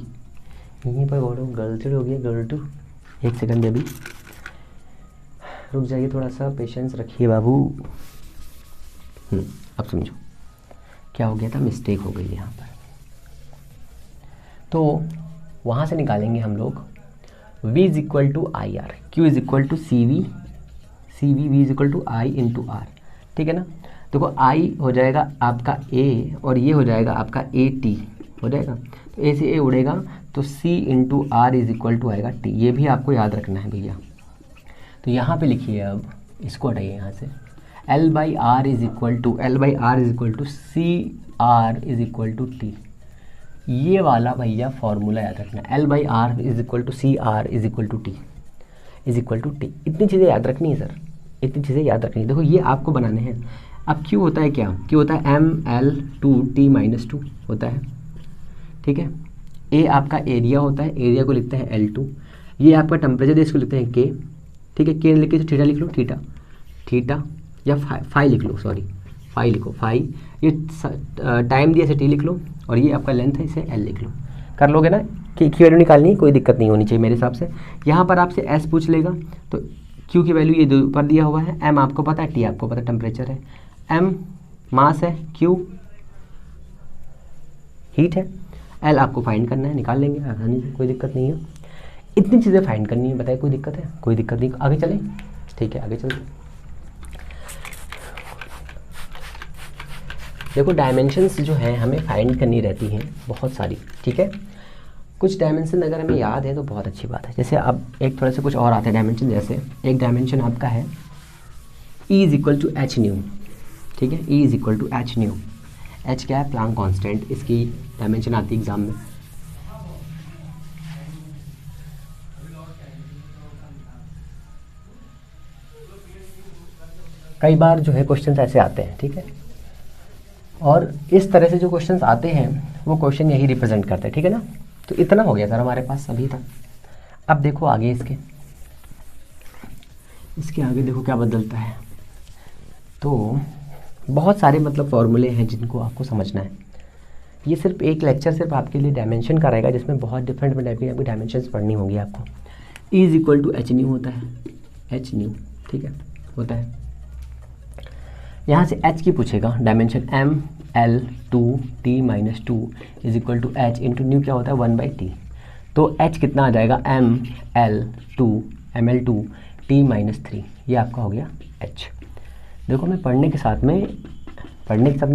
यहीं पर बोलो, गलती हो गई, गलती। एक सेकंड अभी रुक जाइए, थोड़ा सा पेशेंस रखिए बाबू। अब समझो क्या हो गया था, मिस्टेक हो गई यहाँ पर। तो वहाँ से निकालेंगे हम लोग V is equal to IR, Q is equal to CV, V is equal to I into R। ठीक है ना, देखो I हो जाएगा आपका A और ये हो जाएगा आपका AT हो जाएगा, तो A से A उड़ेगा तो C into R is equal to आएगा T। ये भी आपको याद रखना है भैया। तो यहाँ पे लिखिए, अब इसको हटाइए यहाँ से, L/R is equal to CR is equal to T। ये वाला भैया फॉर्मूला याद रखना, L/R is equal to CR is equal to T। Is equal to T. इतनी चीज़ें याद रखनी है सर, इतनी चीज़ें याद रखनी है। देखो ये आपको बनाने हैं। अब क्यू होता है क्या, क्यू होता है ml2t-2 होता है, ठीक है। ए आपका एरिया होता है, एरिया को लिखते हैं L2। ये आपका टेम्परेचर, इसको लिखते हैं K, ठीक है। K लिख के थीटा लिख लो, थीटा या फाई लिख लो, सॉरी फाई लिखो, फाई। ये टाइम दिया इसे T लिख लो, और ये आपका लेंथ है, इसे L लिख लो। कर लोगे ना, की वैल्यू निकालनी है, कोई दिक्कत नहीं होनी चाहिए मेरे हिसाब से। यहाँ पर आपसे S पूछ लेगा तो Q की वैल्यू ये दो ऊपर दिया हुआ है, M आपको पता है, T आपको पता है टेम्परेचर है, M मास है, Q हीट है, L आपको फाइंड करना है, निकाल लेंगे आसानी से, कोई दिक्कत नहीं है। इतनी चीज़ें फाइंड करनी है, बताइए कोई दिक्कत है? कोई दिक्कत नहीं, आगे चलें, ठीक है आगे चलते। देखो डायमेंशंस जो हैं हमें फाइंड करनी रहती हैं बहुत सारी, ठीक है। कुछ डायमेंशन अगर हमें याद है तो बहुत अच्छी बात है। जैसे अब एक थोड़े से कुछ और आते हैं डायमेंशन, जैसे एक डायमेंशन आपका है E is equal to H nu, ठीक है। E is equal to H nu, H क्या है, प्लांक कांस्टेंट, इसकी डायमेंशन आती है एग्जाम में। कई बार जो है क्वेश्चंस ऐसे आते हैं, ठीक है, और इस तरह से जो क्वेश्चंस आते हैं वो क्वेश्चन यही रिप्रेजेंट करते हैं, ठीक है ना। तो इतना हो गया सर हमारे पास अभी तक। अब देखो आगे इसके आगे देखो क्या बदलता है। तो बहुत सारे मतलब फॉर्मूले हैं जिनको आपको समझना है। ये सिर्फ एक लेक्चर सिर्फ आपके लिए डायमेंशन का रहेगा, जिसमें बहुत डिफरेंट टाइप की डायमेंशंस पढ़नी होंगी आपको। E is equal to H nu होता है, एच न्यू, ठीक है, होता है। यहाँ से h की पूछेगा dimension ml2t-2 is equal to H into nu क्या होता है 1/t। तो h कितना आ जाएगा ml2t-3, ये आपका हो गया h। देखो हमें पढ़ने के साथ में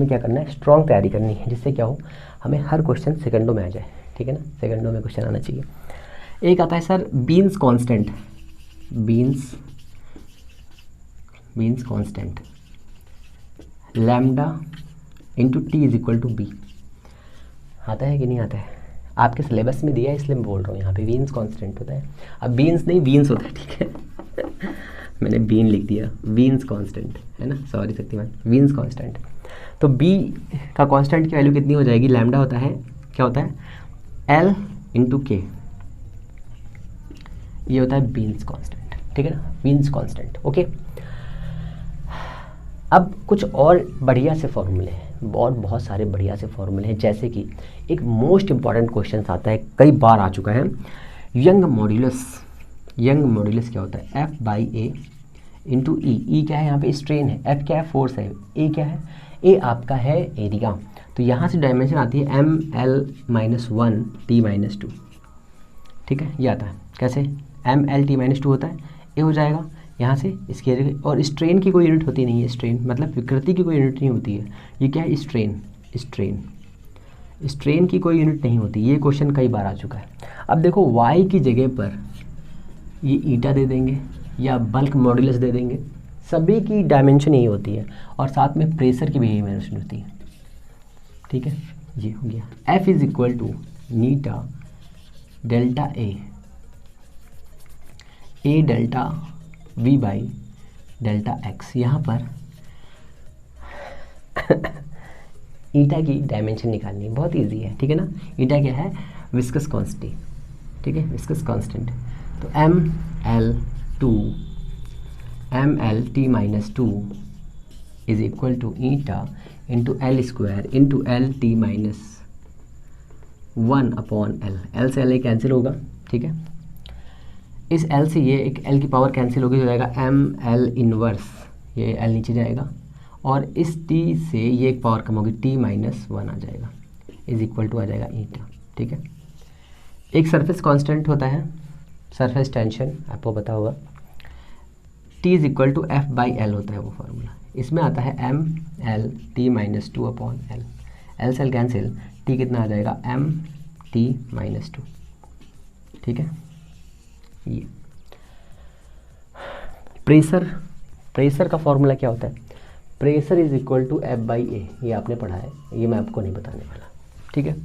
क्या करना है, स्ट्रॉन्ग तैयारी करनी है, जिससे क्या हो हमें हर क्वेश्चन सेकंडों में आ जाए, ठीक है ना, सेकंडों में क्वेश्चन आना चाहिए। एक आता है sir Wien's constant, Wien's constant lambda into T is equal to B. आता है कि नहीं आता है? आपके सिलेबस में दिया है इसलिए मैं बोल रहा हूँ, यहाँ पे बीन्स कांस्टेंट होता है। अब बीन्स नहीं बीन्स होता है, ठीक है मैंने बीन लिख दिया, बीन्स कांस्टेंट है ना, सॉरी शक्तिमान, बीन्स कांस्टेंट। तो बी का कांस्टेंट की वैल्यू कितनी हो जाएगी, लैम्डा होता है, क्या होता है एल इंटू के, ये होता है बीन्स कांस्टेंट, ठीक है ना, बीन्स कांस्टेंट, ओके। अब कुछ और बढ़िया से फॉर्मूले हैं, और बहुत सारे बढ़िया से फॉर्मूले हैं, जैसे कि एक मोस्ट इंपॉर्टेंट क्वेश्चन आता है, कई बार आ चुका है, यंग मॉड्यूलस क्या होता है, F/A इंटू ई क्या है, यहाँ पे स्ट्रेन है, F क्या है फोर्स है, A क्या है, A आपका है एरिया। तो यहाँ से डायमेंशन आती है ml-1t-2, ठीक है, ये आता है कैसे, ml-t-2 होता है, A हो जाएगा यहाँ से इसके एरिया, और स्ट्रेन की कोई यूनिट होती नहीं है, स्ट्रेन मतलब विकृति की कोई यूनिट नहीं होती है, ये क्या है स्ट्रेन की कोई यूनिट नहीं होती। ये क्वेश्चन कई बार आ चुका है। अब देखो y की जगह पर ये ईटा दे देंगे या बल्क मॉड्यूलस दे देंगे, सभी की डायमेंशन यही होती है, और साथ में प्रेशर की भी यही डायमेंशन होती है, ठीक है, ये हो गया। F is equal to eta delta A delta V by delta X. यहाँ पर ईटा की डायमेंशन निकालनी है, बहुत इजी है, ठीक है ना। ईटा क्या है, विस्कस कांस्टेंट, ठीक है, विस्कस कांस्टेंट। तो ml-t-2 is equal to eta into L square into L-t-1/L, L से L कैंसिल होगा, ठीक है। इस L से ये एक L की पावर कैंसिल होगी, हो जाएगा ml इनवर्स, ये L नीचे जाएगा, और इस T से ये एक पावर कम होगी, t-1 आ जाएगा, इज इक्वल टू आ जाएगा ईटा, ठीक है। एक सरफेस कांस्टेंट होता है, सरफेस टेंशन आपको पता होगा, T is equal to F/L होता है वो फार्मूला। इसमें आता है ml-t-2/L, L से L कैंसिल, T कितना आ जाएगा mt-2, ठीक है। ये प्रेशर का फॉर्मूला क्या होता है, pressure is equal to F/A, ये आपने पढ़ा है, ये मैं आपको नहीं बताने वाला, ठीक है।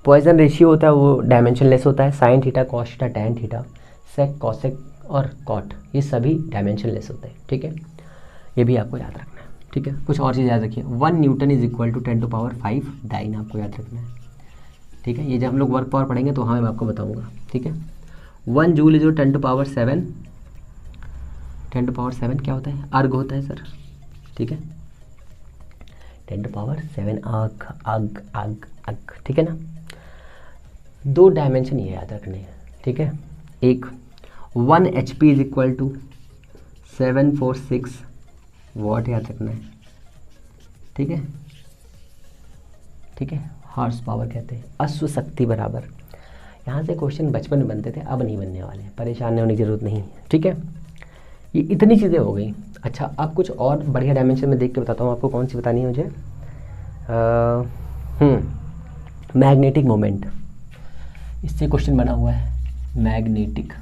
पॉइसन रेशियो होता है, वो डायमेंशन लेस होता है, sine theta cos theta tan theta sec cosec और कॉट, ये सभी डायमेंशनलेस होते हैं, ठीक है। ये भी आपको याद रखना है, ठीक है। कुछ और चीज़ याद रखिए, 1 newton is equal to 10⁵ dyne, आपको याद रखना है, ठीक है। ये जब हम लोग वर्क पावर पढ़ेंगे तो हाँ मैं आपको बताऊँगा, ठीक है। 1 जूल इज 10⁷ 10⁷ क्या होता है? अर्ग होता है सर, ठीक है। 10⁷ आग आग आग आग, ठीक है ना। 2 डायमेंशन ये याद रखने हैं, ठीक है। एक 1 HP is equal to 746 watt याद रखना है, ठीक है, ठीक है। हॉर्स पावर कहते हैं, अश्व शक्ति बराबर। यहाँ से क्वेश्चन बचपन में बनते थे, अब नहीं बनने वाले, परेशान होने की ज़रूरत नहीं है, ठीक है। ये इतनी चीज़ें हो गई। अच्छा, अब कुछ और बढ़िया डायमेंशन में देख के बताता हूँ आपको, कौन सी बतानी है मुझे। मैग्नेटिक मोमेंट, इससे क्वेश्चन बना हुआ है, मैग्नेटिक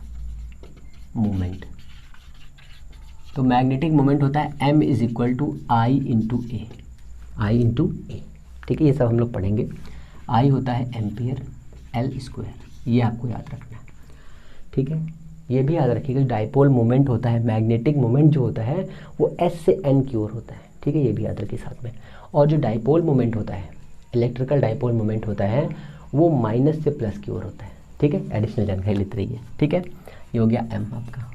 मोमेंट। तो मैग्नेटिक मोमेंट होता है m is equal to I into A, I into A, ठीक है। ये सब हम लोग पढ़ेंगे। आई होता है एम्पियर, एल स्क्वायर, ये आपको याद रखना है, ठीक है। ये भी याद रखिएगा, डाइपोल मोमेंट होता है, मैग्नेटिक मोमेंट जो होता है वो s से n की ओर होता है, ठीक है। ये भी याद रखिए साथ में। और जो डाइपोल मोमेंट होता है, इलेक्ट्रिकल डाइपोल मोमेंट होता है, वो माइनस से प्लस की ओर होता है, ठीक है। एडिशनल जानकारी लेते रहिए, ठीक है। ये हो गया m आपका।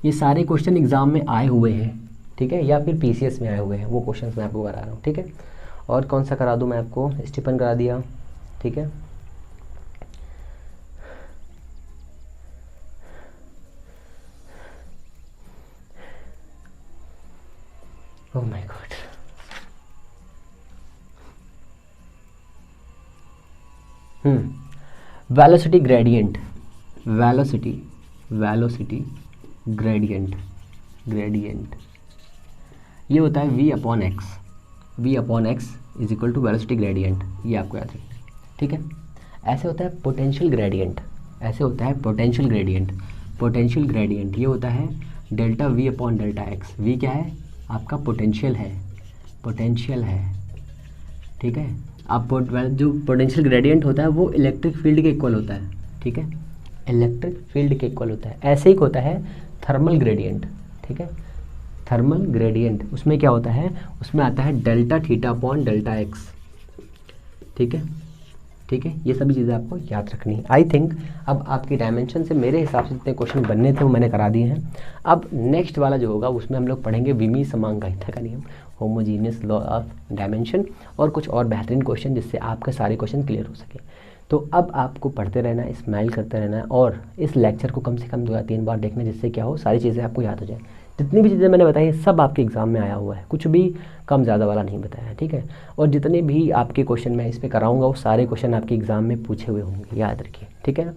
ये सारे क्वेश्चन एग्जाम में आए हुए हैं, ठीक है, या फिर PCS में आए हुए हैं, वो क्वेश्चन मैं आपको करा रहा हूँ, ठीक है। और कौन सा करा दूँ मैं आपको? स्टीफन करा दिया, ठीक है। Oh my god, velocity gradient, velocity gradient, ये होता है v upon x is equal to velocity gradient, ये आपको याद रखना है, ठीक है। ऐसे होता है पोटेंशियल ग्रेडियंट, पोटेंशियल ग्रेडियंट ये होता है delta v upon delta x। v क्या है? आपका पोटेंशियल है, ठीक है। आप जो पोटेंशियल ग्रेडियंट होता है वो इलेक्ट्रिक फील्ड के इक्वल होता है, ठीक है, इलेक्ट्रिक फील्ड के इक्वल होता है। ऐसे ही होता है थर्मल ग्रेडियंट, ठीक है। थर्मल ग्रेडियंट उसमें क्या होता है? उसमें आता है delta theta upon delta x, ठीक है, ठीक है। ये सभी चीज़ें आपको याद रखनी है। आई थिंक अब आपकी डायमेंशन से मेरे हिसाब से जितने क्वेश्चन बनने थे वो मैंने करा दिए हैं। अब नेक्स्ट वाला जो होगा उसमें हम लोग पढ़ेंगे विमी समांगाइता का नियम, होमोजीनियस लॉ ऑफ डायमेंशन, और कुछ और बेहतरीन क्वेश्चन जिससे आपके सारे क्वेश्चन क्लियर हो सके। तो अब आपको पढ़ते रहना है, स्माइल करते रहना है, और इस लेक्चर को कम से कम 2 या 3 बार देखना, जिससे क्या हो, सारी चीज़ें आपको याद हो जाए। जितनी भी चीज़ें मैंने बताई सब आपके एग्ज़ाम में आया हुआ है, कुछ भी कम ज़्यादा वाला नहीं बताया है, ठीक है। और जितने भी आपके क्वेश्चन मैं इस पर कराऊंगा वो सारे क्वेश्चन आपके एग्ज़ाम में पूछे हुए होंगे, याद रखिए, ठीक है ना।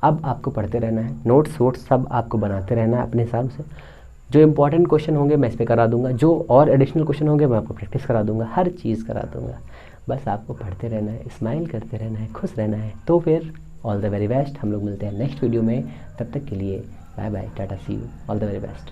अब आपको पढ़ते रहना है, नोट्स वोट्स सब आपको बनाते रहना है अपने हिसाब से। जो इंपॉर्टेंट क्वेश्चन होंगे मैं इस पर करा दूंगा, जो और एडिशनल क्वेश्चन होंगे मैं आपको प्रैक्टिस करा दूंगा, हर चीज़ करा दूंगा। बस आपको पढ़ते रहना है, स्माइल करते रहना है, खुश रहना है। तो फिर ऑल द वेरी बेस्ट, हम लोग मिलते हैं नेक्स्ट वीडियो में। तब तक के लिए bye bye, tata, see you, all the very best.